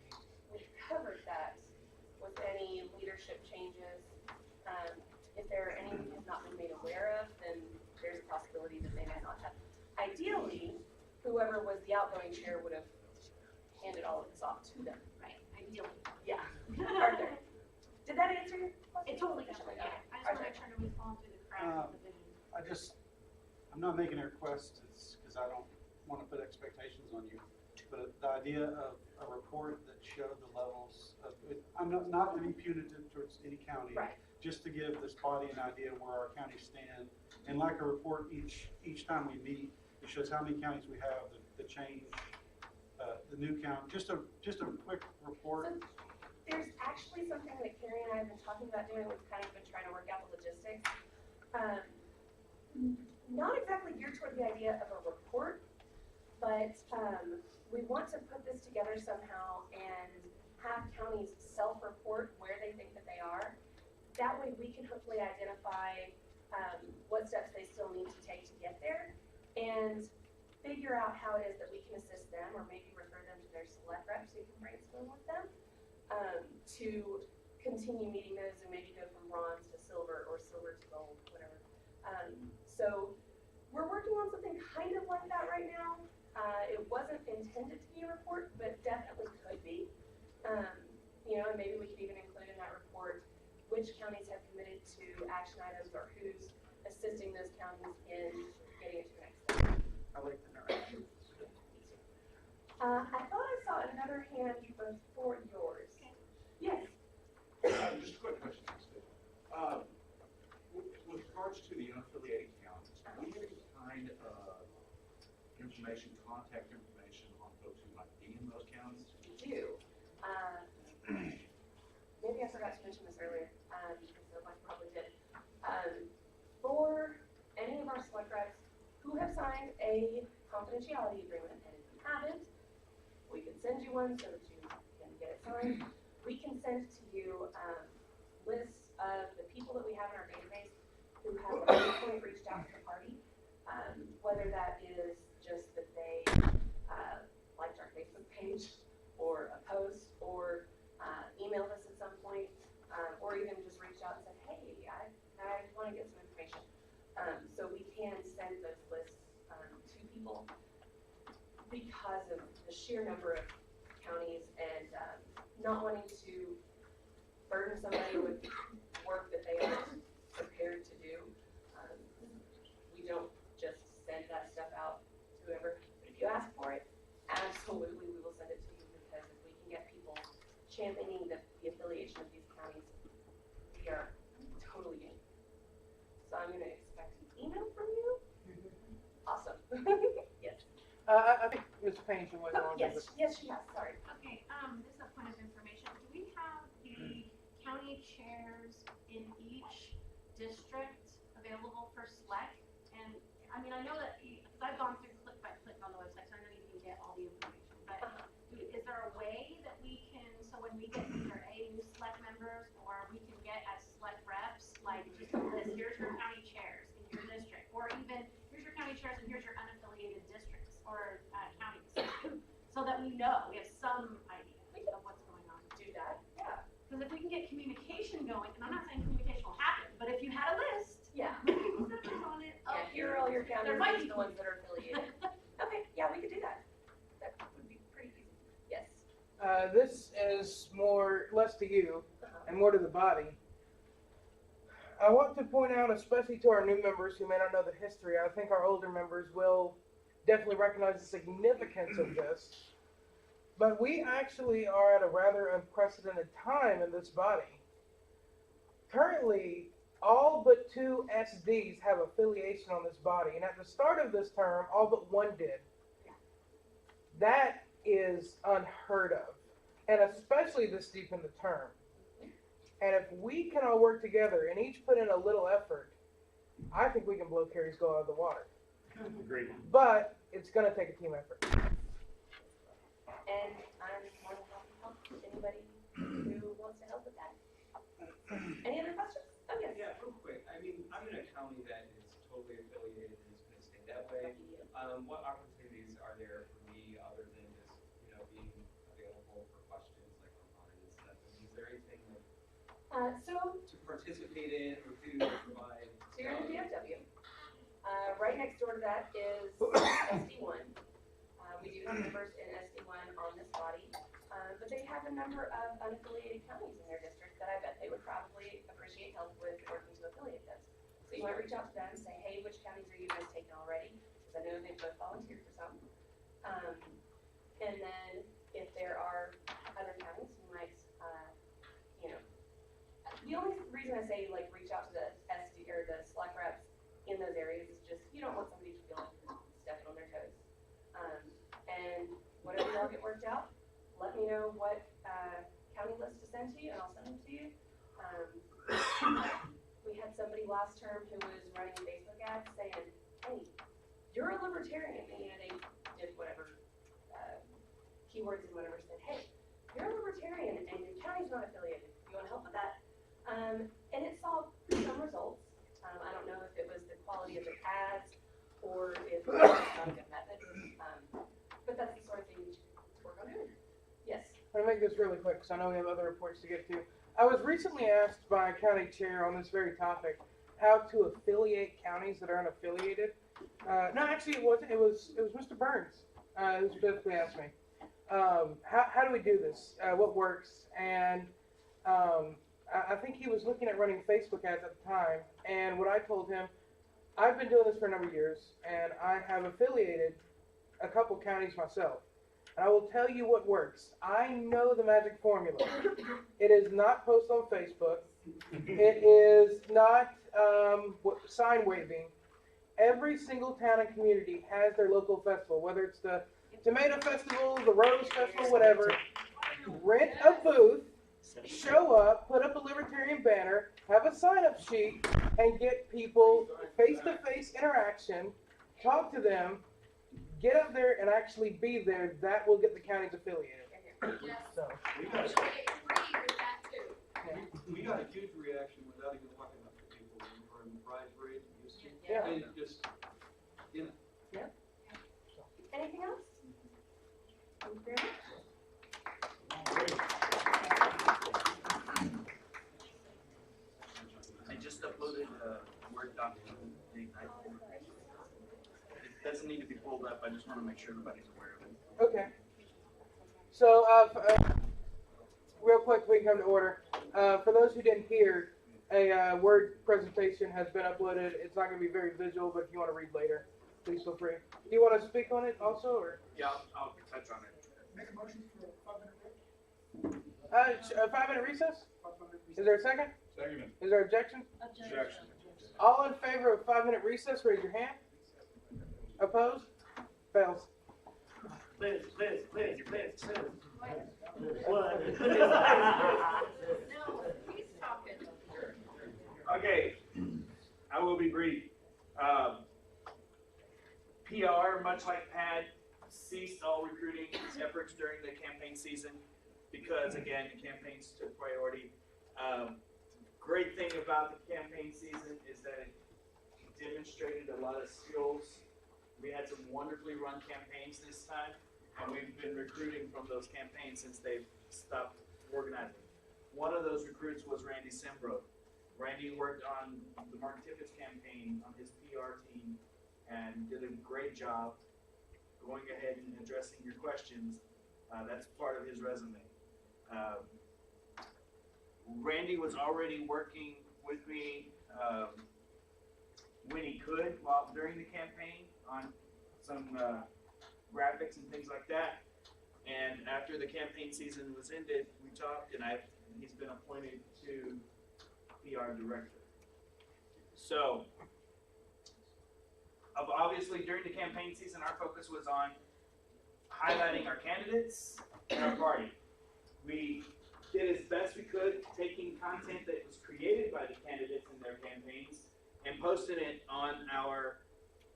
we've covered that with any leadership changes. If there are any we have not been made aware of, then there's a possibility that they may not have. Ideally, whoever was the outgoing chair would have handed all of this off to them. Right, ideally. Yeah. Arthur, did that answer your question? It totally does, yeah. I just want to make sure nobody's falling through the cracks of the vision. I'm not making a request, it's because I don't want to put expectations on you. But the idea of a report that showed the levels of, I'm not to be punitive towards any county. Right. Just to give this body an idea where our counties stand. And like a report each time we meet, it shows how many counties we have, the change, the new count, just a quick report. So there's actually something that Carrie and I have been talking about doing. We've kind of been trying to work out the logistics. Not exactly geared toward the idea of a report, but we want to put this together somehow and have counties self-report where they think that they are. That way we can hopefully identify what steps they still need to take to get there and figure out how it is that we can assist them or maybe refer them to their SLEC reps who can brainstorm with them to continue meeting those and maybe go from bronze to silver or silver to gold, whatever. So we're working on something kind of like that right now. It wasn't intended to be a report, but definitely could be. You know, and maybe we could even include in that report which counties have committed to action items or who's assisting those counties in getting it to the next step. I like the narrative. I thought I saw another hand before yours. Yes. Just a quick question. With regards to the unaffiliated counties, do we have any kind of information, contact information on folks who might be in those counties? We do. Maybe I forgot to mention this earlier, so I probably did. For any of our SLEC reps who have signed a confidentiality agreement, and if you haven't, we can send you one so that you can get it signed. We can send to you lists of the people that we have in our database who have at any point reached out to the party, whether that is just that they liked our Facebook page or a post or emailed us at some point, or even just reached out and said, hey, I want to get some information. So we can send those lists to people because of the sheer number of counties and not wanting to burden somebody with work that they aren't prepared to do. championing the affiliation of these counties, we are totally in. So I'm gonna expect an email from you. Awesome. Yes. I think Ms. Payne should wait Oh, on yes, yes, she has, sorry. Okay, this is a point of information. Do we have the county chairs in each district available for SLEC? And, I mean, I know that, because I've gone through click by click on the website, so I don't even get all the information. But is there a way that we can, so when we get either new SLEC members, or we can get as SLEC reps, like just a list, here's your county chairs in your district, or even here's your county chairs and here's your unaffiliated districts or counties, so that we know, we have some idea of what's going on. Do that, yeah. Because if we can get communication going, and I'm not saying communication will happen, but if you had a list, Yeah. with people's numbers on it, Yeah, here are all your counties, there might these be are the ones that are affiliated. Okay, yeah, we could do that. That would be pretty easy. Yes. This is less to you and more to the body. I want to point out, especially to our new members who may not know the history, I think our older members will definitely recognize the significance of this. But we actually are at a rather unprecedented time in this body. Currently, all but 2 SDs have affiliation on this body, and at the start of this term, all but 1 did. That is unheard of, and especially this deep in the term. And if we can all work together and each put in a little effort, I think we can blow Carrie's goal out of the water. Agreed. But it's going to take a team effort. And I'm more than happy to help anybody who wants to help with that. Any other questions? Oh, yes. Yeah, real quick. I mean, I'm in a county that is totally affiliated and is going to stay that way. What opportunities are there for me other than just, being available for questions like online and stuff? I mean, is there anything like to participate in or to provide? So you're in the DFW. Right next door to that is SD1. We do have members in SD1 on this body, but they have a number of unaffiliated counties in their district that I bet they would probably appreciate help with working to affiliate those. So you might reach out to them and say, hey, which counties are you guys taking already? Because I know they've both volunteered for some. And then if there are other counties, you might, the only reason I say like reach out to the SD or the SLEC reps in those areas is just you don't want somebody to feel like you're stepping on their toes. And whatever y'all get worked out, let me know what county list to send to you, and I'll send them to you. We had somebody last term who was running Facebook ads saying, "Hey, you're a libertarian," and they did whatever keywords and whatever. Said, "Hey, you're a libertarian, and your county's not affiliated. You want to help with that?" And it saw some results. I don't know if it was the quality of the ads or if it was not a good method. But that's the sort of thing you should work on doing. Yes. I'm going to make this really quick because I know we have other reports to get to. I was recently asked by a county chair on this very topic how to affiliate counties that are unaffiliated. No, actually it wasn't. It was Mr. Burns who specifically asked me. How do we do this? What works? And I think he was looking at running Facebook ads at the time. And what I told him, I've been doing this for a number of years, and I have affiliated a couple counties myself. And I will tell you what works. I know the magic formula. It is not post on Facebook. It is not sign waving. Every single town and community has their local festival, whether it's the Tomato Festival, the Rose Festival, whatever. Rent a booth, show up, put up a libertarian banner, have a sign-up sheet, and get people face-to-face interaction, talk to them, get up there and actually be there. That will get the counties affiliated. Yes. So. I agree with that too. We got a huge reaction without even walking up to people or in the prize parade. Yeah. And just, Yeah. Anything else? Thank you very much. I just uploaded a Word document. It doesn't need to be pulled up. I just want to make sure everybody's aware of it. Okay. So, real quick, we can come to order. For those who didn't hear, a Word presentation has been uploaded. It's not going to be very visual, but if you want to read later, please feel free. Do you want to speak on it also, or? Yeah, I'll touch on it. Make a motion for a 5-minute break. A 5-minute recess? Is there a second? Second. Is there objection? Objection. All in favor of 5-minute recess, raise your hand. Opposed? Fails. Liz. What? No, he's talking. Okay, I will be brief. PR, much like PAD, ceased all recruiting efforts during the campaign season because, again, the campaigns took priority. Great thing about the campaign season is that it demonstrated a lot of skills. We had some wonderfully run campaigns this time, and we've been recruiting from those campaigns since they've stopped organizing. One of those recruits was Randy Sembro. Randy worked on the Martin Tippett's campaign on his PR team and did a great job going ahead and addressing your questions. That's part of his resume. Randy was already working with me when he could during the campaign on some graphics and things like that. And after the campaign season was ended, we talked, and he's been appointed to PR director. So, obviously during the campaign season, our focus was on highlighting our candidates and our party. We did as best we could, taking content that was created by the candidates in their campaigns and posting it on our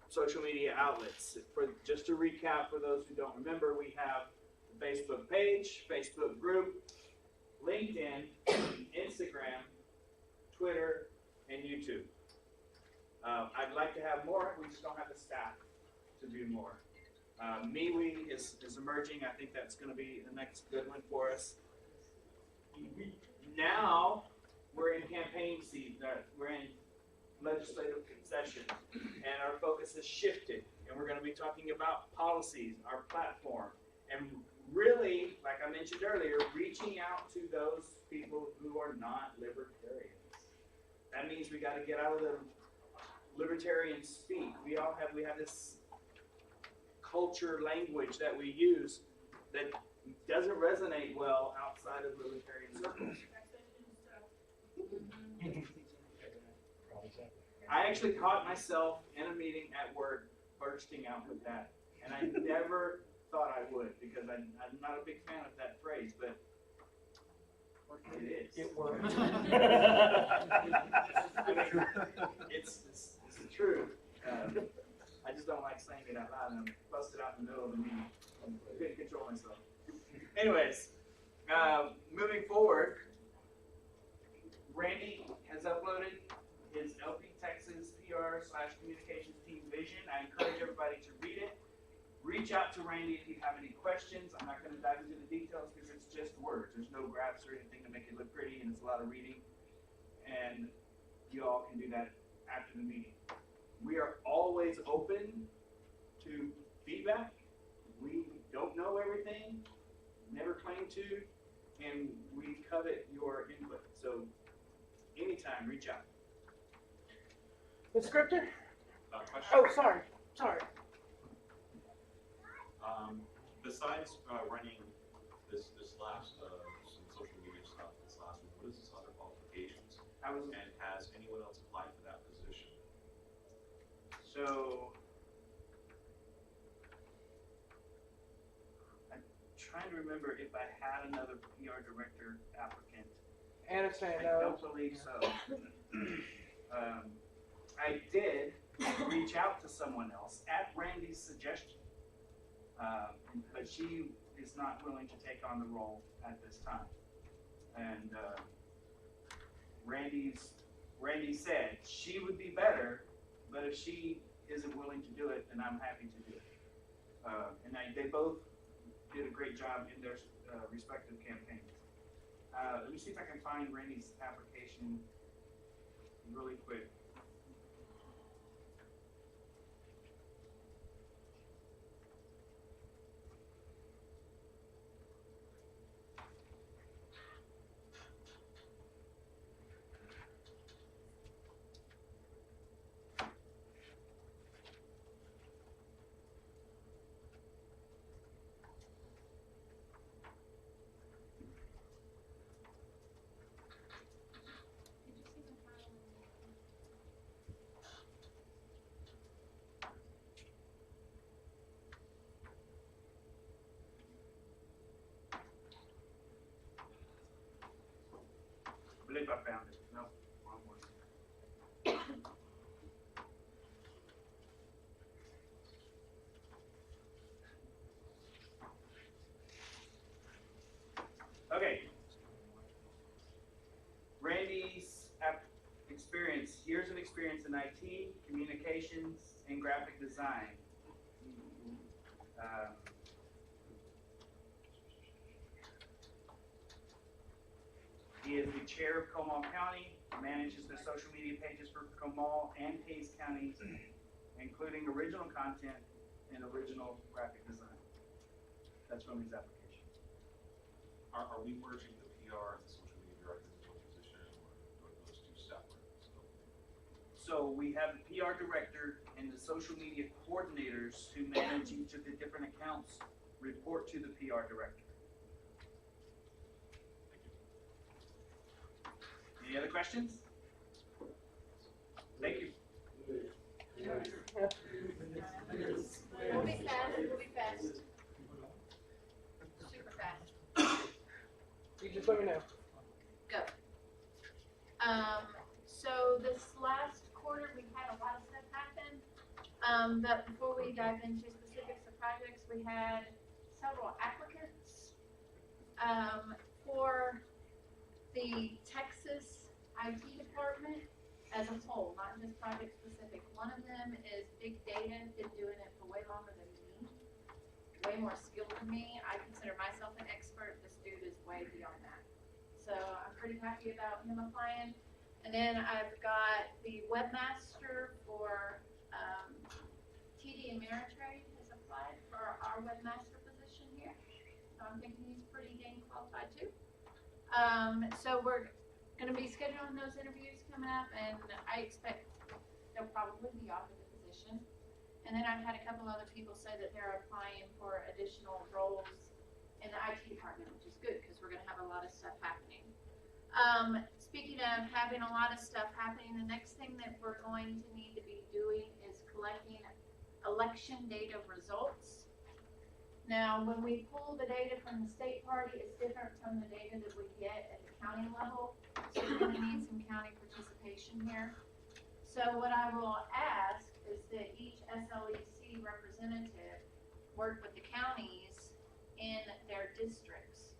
social media outlets. Just to recap, for those who don't remember, we have the Facebook page, Facebook group, LinkedIn, Instagram, Twitter, and YouTube. I'd like to have more. We just don't have the staff to do more. MeWe is emerging. I think that's going to be the next good one for us. Now we're in campaign season. We're in legislative session, and our focus has shifted. And we're going to be talking about policies, our platform, and really, like I mentioned earlier, reaching out to those people who are not libertarians. That means we got to get out of the libertarian speak. We have this culture language that we use that doesn't resonate well outside of libertarian circles. I actually caught myself in a meeting at work bursting out with that, and I never thought I would because I'm not a big fan of that phrase, but it is. It works. I mean, it's the truth. I just don't like saying it out loud, and I'm busted out in the middle of the meeting. I couldn't control myself. Anyways, moving forward, Randy has uploaded his LP Texas PR/communications team vision. I encourage everybody to read it. Reach out to Randy if you have any questions. I'm not going to dive into the details because it's just words. There's no graphs or anything to make it look pretty, and it's a lot of reading. And you all can do that after the meeting. We are always open to feedback. We don't know everything, never claim to, and we covet your input. So anytime, reach out. The scripter? Question? Oh, sorry. Besides running this last some social media stuff this last week, what is this other qualifications? And has anyone else applied for that position? So I'm trying to remember if I had another PR director applicant. Anna's saying I no. don't believe so. I did reach out to someone else at Randy's suggestion, but she is not willing to take on the role at this time. And Randy said she would be better, but if she isn't willing to do it, then I'm happy to do it. And they both did a great job in their respective campaigns. Let me see if I can find Randy's application really quick. IT, communications, and graphic design. He is the chair of Comal County, manages the social media pages for Comal and Hayes counties, including original content and original graphic design. That's from his application. Are we merging the PR and the social media director into one position, or are those two separate? So we have the PR director and the social media coordinators who manage each of the different accounts report to the PR director. Any other questions? Thank you. We'll be fast, super fast. You just let me know. Go. So this last quarter, we had a lot of stuff happen. But before we dive into specifics of projects, we had several applicants for the Texas IT department as a whole, not just project specific. One of them is big data, been doing it for way longer than me, way more skilled than me. I consider myself an expert. This dude is way beyond that. So I'm pretty happy about him applying. And then I've got the webmaster for TD Ameritrade has applied for our webmaster position here. So I'm thinking he's pretty dang qualified too. So we're going to be scheduling those interviews coming up, and I expect they'll probably be offered the position. And then I've had a couple other people say that they're applying for additional roles in the IT department, which is good because we're going to have a lot of stuff happening. Speaking of having a lot of stuff happening, the next thing that we're going to need to be doing is collecting election data results. Now, when we pull the data from the state party, it's different from the data that we get at the county level. So we're going to need some county participation here. So what I will ask is that each SLEC representative work with the counties in their districts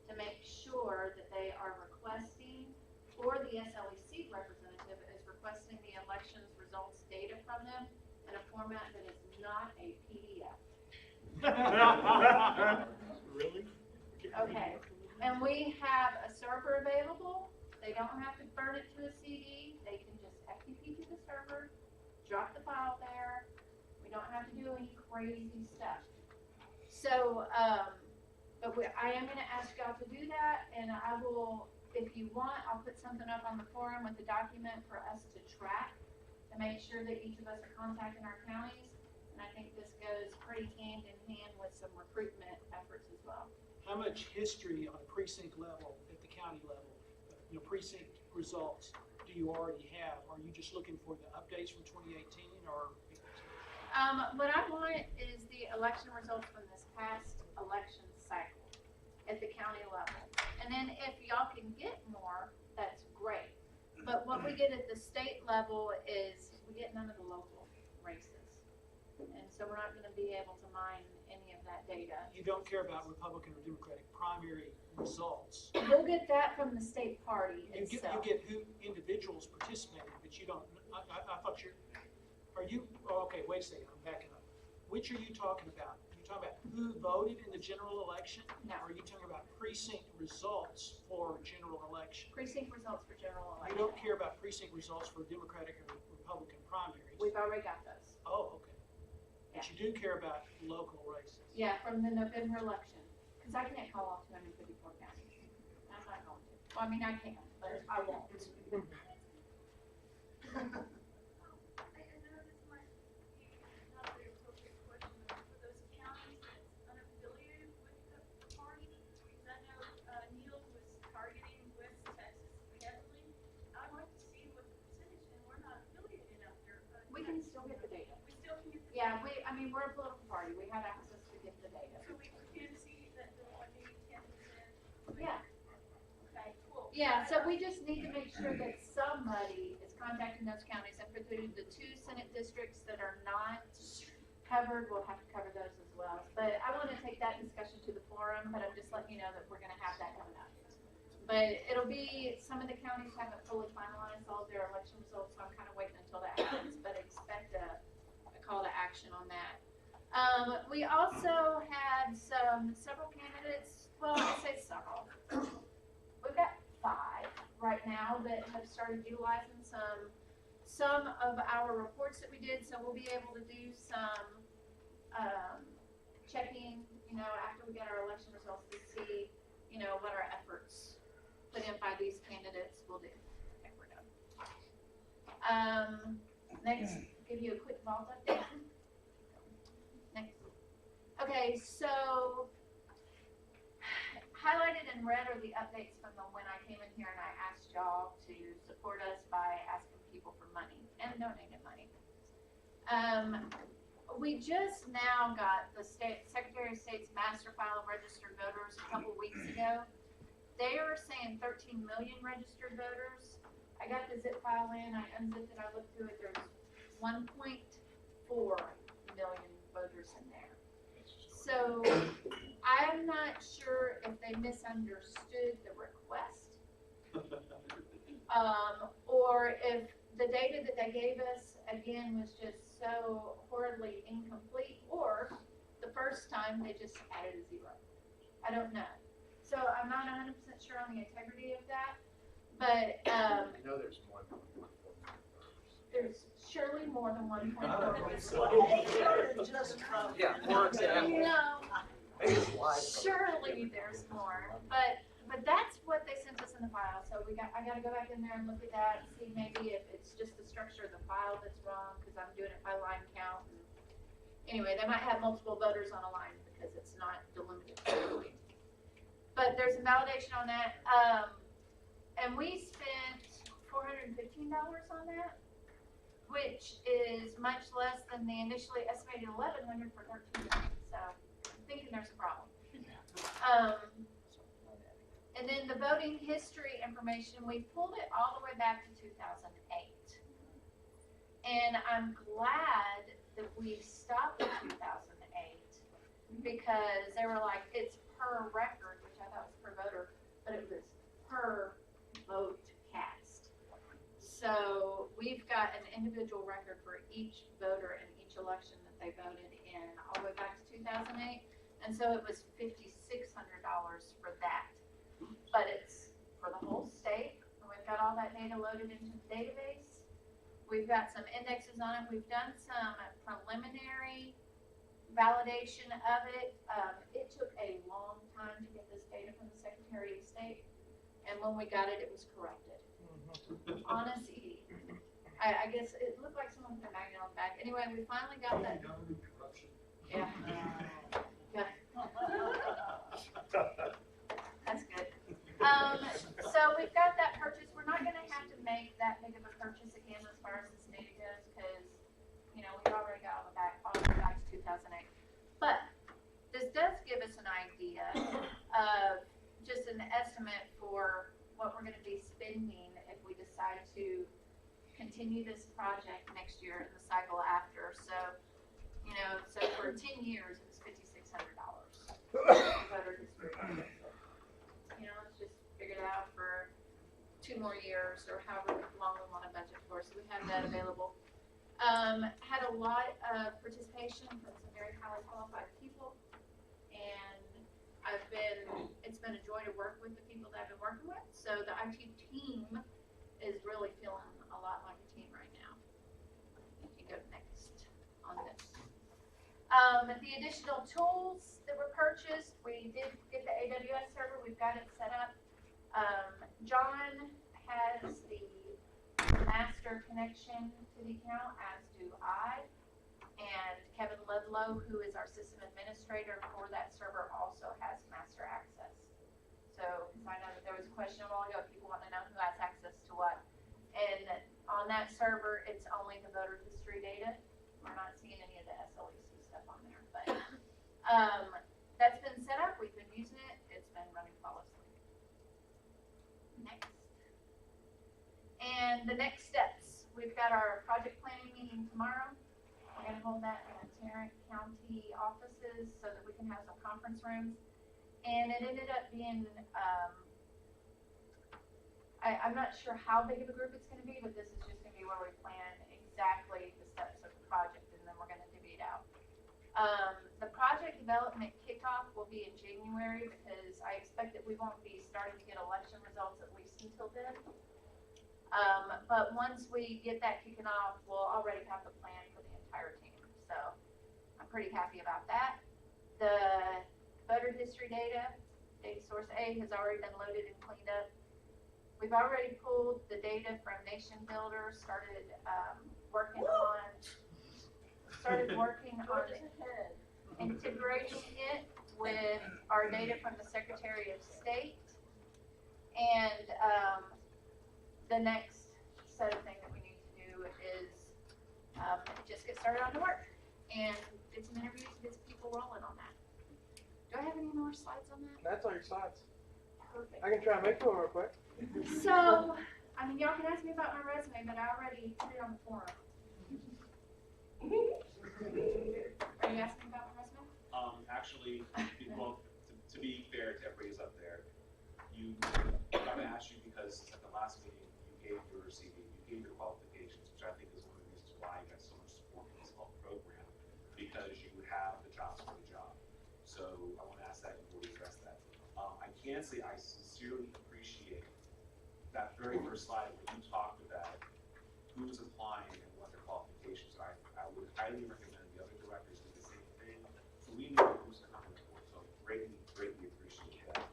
to make sure that they are requesting, or the SLEC representative is requesting the elections results data from them in a format that is not a PDF. Really? Okay, and we have a server available. They don't have to burn it to a CD. They can just FTP to the server, drop the file there. We don't have to do any crazy stuff. So, but I am going to ask y'all to do that, and I will, if you want, I'll put something up on the forum with a document for us to track to make sure that each of us are contacting our counties. And I think this goes pretty hand in hand with some recruitment efforts as well. How much history on a precinct level at the county level, precinct results do you already have? Are you just looking for the updates from 2018 or? What I want is the election results from this past election cycle at the county level. And then if y'all can get more, that's great. But what we get at the state level is we get none of the local races. And so we're not going to be able to mine any of that data. You don't care about Republican or Democratic primary results. We'll get that from the state party itself. You get who individuals participated, but you don't. I thought okay, wait a second, I'm backing up. Which are you talking about? Are you talking about who voted in the general election? No. Or are you talking about precinct results for general election? Precinct results for general election. You don't care about precinct results for Democratic or Republican primaries? We've already got those. Oh, okay. Yeah. But you do care about local races? Yeah, from the November election. Because I can't call off 254 counties. I'm not going to. Well, I mean, I can, but I won't. We can still get the data. Yeah, we're a political party. We have access to get the data. So we can see that the 10%. Yeah. Okay, cool. Yeah, so we just need to make sure that somebody is contacting those counties. And for the 2 Senate districts that are not covered, we'll have to cover those as well. But I want to take that discussion to the forum, but I'm just letting you know that we're going to have that coming up. But it'll be, some of the counties haven't fully finalized all of their election results, so I'm kind of waiting until that happens, but expect a call to action on that. We also had several candidates, well, I say several. We've got 5 right now that have started utilizing some of our reports that we did, so we'll be able to do some checking, after we get our election results to see, what our efforts put in by these candidates will do. Okay, we're done. Next, give you a quick vault update. Next. Okay, so highlighted in red are the updates from when I came in here and I asked y'all to support us by asking people for money and donating money. We just now got the Secretary of State's master file of registered voters a couple weeks ago. They are saying 13 million registered voters. I got the zip file in, I unzipped it, I looked through it, there's 1.4 million voters in there. So I'm not sure if they misunderstood the request, or if the data that they gave us, again, was just so horribly incomplete, or the first time they just added a 0. I don't know. So I'm not 100% sure on the integrity of that, but there's more than 1.4 million voters. there's surely more than 1.4 Yeah, for example. No, surely there's more, but that's what they sent us in the file. So I got to go back in there and look at that and see maybe if it's just the structure of the file that's wrong, because I'm doing it by line count. And anyway, they might have multiple voters on a line because it's not delimited clearly. But there's some validation on that. And we spent $415 on that, which is much less than the initially estimated $1,100 for 13 days. So I'm thinking there's a problem. And then the voting history information, we pulled it all the way back to 2008. And I'm glad that we stopped in 2008 because they were like, it's per record, which I thought was per voter, but it was per vote cast. So we've got an individual record for each voter in each election that they voted in all the way back to 2008. And so it was $5,600 for that. But it's for the whole state. We've got all that data loaded into the database. We've got some indexes on it. We've done some preliminary validation of it. It took a long time to get this data from the Secretary of State. And when we got it, it was corrupted. Honest E. I guess it looked like someone put a magnet on the back. Anyway, we finally got that. Yeah. Yeah. That's good. So we've got that purchase. We're not going to have to make that big of a purchase again as far as this data goes because, we've already got all the way back to 2008. But this does give us an idea of just an estimate for what we're going to be spending if we decide to continue this project next year and the cycle after. So, so for 10 years, it was $5,600. Voter history project. Let's just figure it out for 2 more years or however long we want to budget for. So we have that available. Had a lot of participation from some very highly qualified people, and it's been a joy to work with the people that I've been working with. So the IT team is really feeling a lot like a team right now. You can go next on this. The additional tools that were purchased, we did get the AWS server. We've got it set up. John has the master connection to the account, as do I. And Kevin Ludlow, who is our system administrator for that server, also has master access. So, because I know that there was a question a while ago, people want to know who has access to what. And on that server, it's only the voter history data. We're not seeing any of the SLEC stuff on there. But that's been set up. We've been using it. It's been running flawlessly. Next. And the next steps. We've got our project planning meeting tomorrow. We're going to hold that in the Tarrant County offices so that we can have some conference rooms. And it ended up being I'm not sure how big of a group it's gonna be, but this is just gonna be where we plan exactly the steps of the project, and then we're gonna divvy it out. The project development kickoff will be in January, because I expect that we won't be starting to get election results at least until then. But once we get that kicking off, we'll already have the plan for the entire team, so I'm pretty happy about that. The voter history data source A has already been loaded and cleaned up. We've already pulled the data from Nation Builder, started working on integrating it with our data from the Secretary of State. And the next set of things that we need to do is just get started on the work and get some interviews and get some people rolling on that. Do I have any more slides on that? That's all your slides. Perfect. I can try and make one real quick. So, I mean, y'all can ask me about my resume, but I already put it on the forum. Are you asking about my resume? Actually, well, to be fair to everybody who's up there, I'm gonna ask you because at the last meeting, you gave your CV, you gave your qualifications, which I think is one of the reasons why you got so much support in this whole program, because you have the chops for the job. So I want to ask that before we address that. I can say I sincerely appreciate that very first slide when you talked about who's applying and what their qualifications are. I would highly recommend the other directors do the same thing, so we know who's coming for. So greatly appreciate that.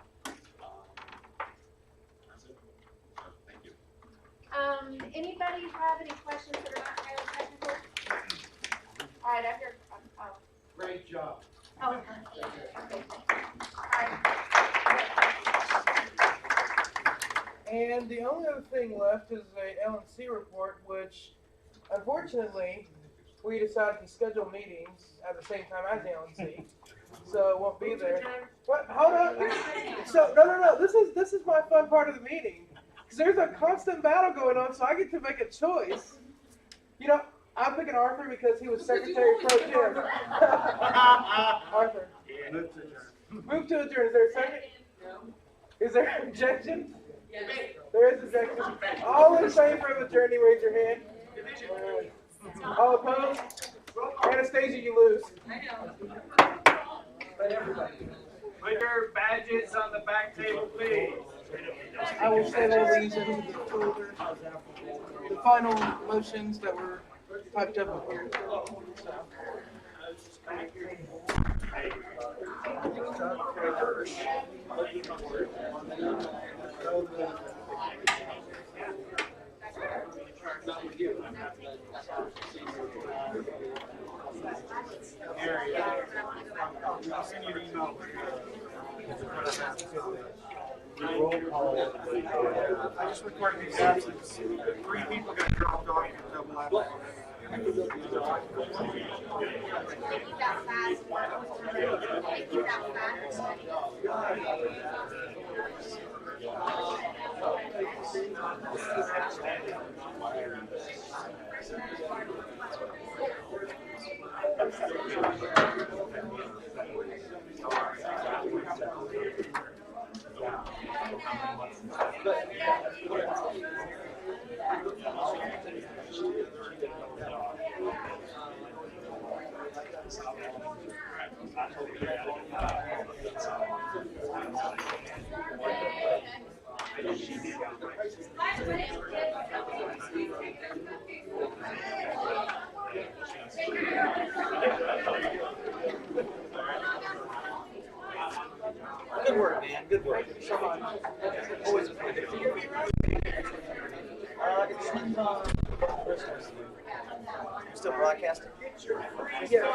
That's it. So, thank you. Anybody have any questions that are not highly technical? All right, I'm here. Great job. Oh. All right. And the only other thing left is a L&C report, which unfortunately we decided to schedule meetings at the same time as the L&C, so it won't be there. What? Hold on. So no. This is my fun part of the meeting, because there's a constant battle going on, so I get to make a choice. You know, I'm picking Arthur because he was Secretary Pro Tem. Arthur. Move to adjourn. Is there a second? No. Is there an objection? Yes. There is objection. All in favor of adjourning, raise your hand. All opposed? Anastasia, you lose. I know. But everybody. Put your badges on the back table, please. I will send all these into the folder. The final motions that were typed up up here. So. I'll send you an email. I just recorded these absences. 3 people got dropped off in double absence. Good work, man. Good work. Always a pleasure. Still broadcasting? Yeah.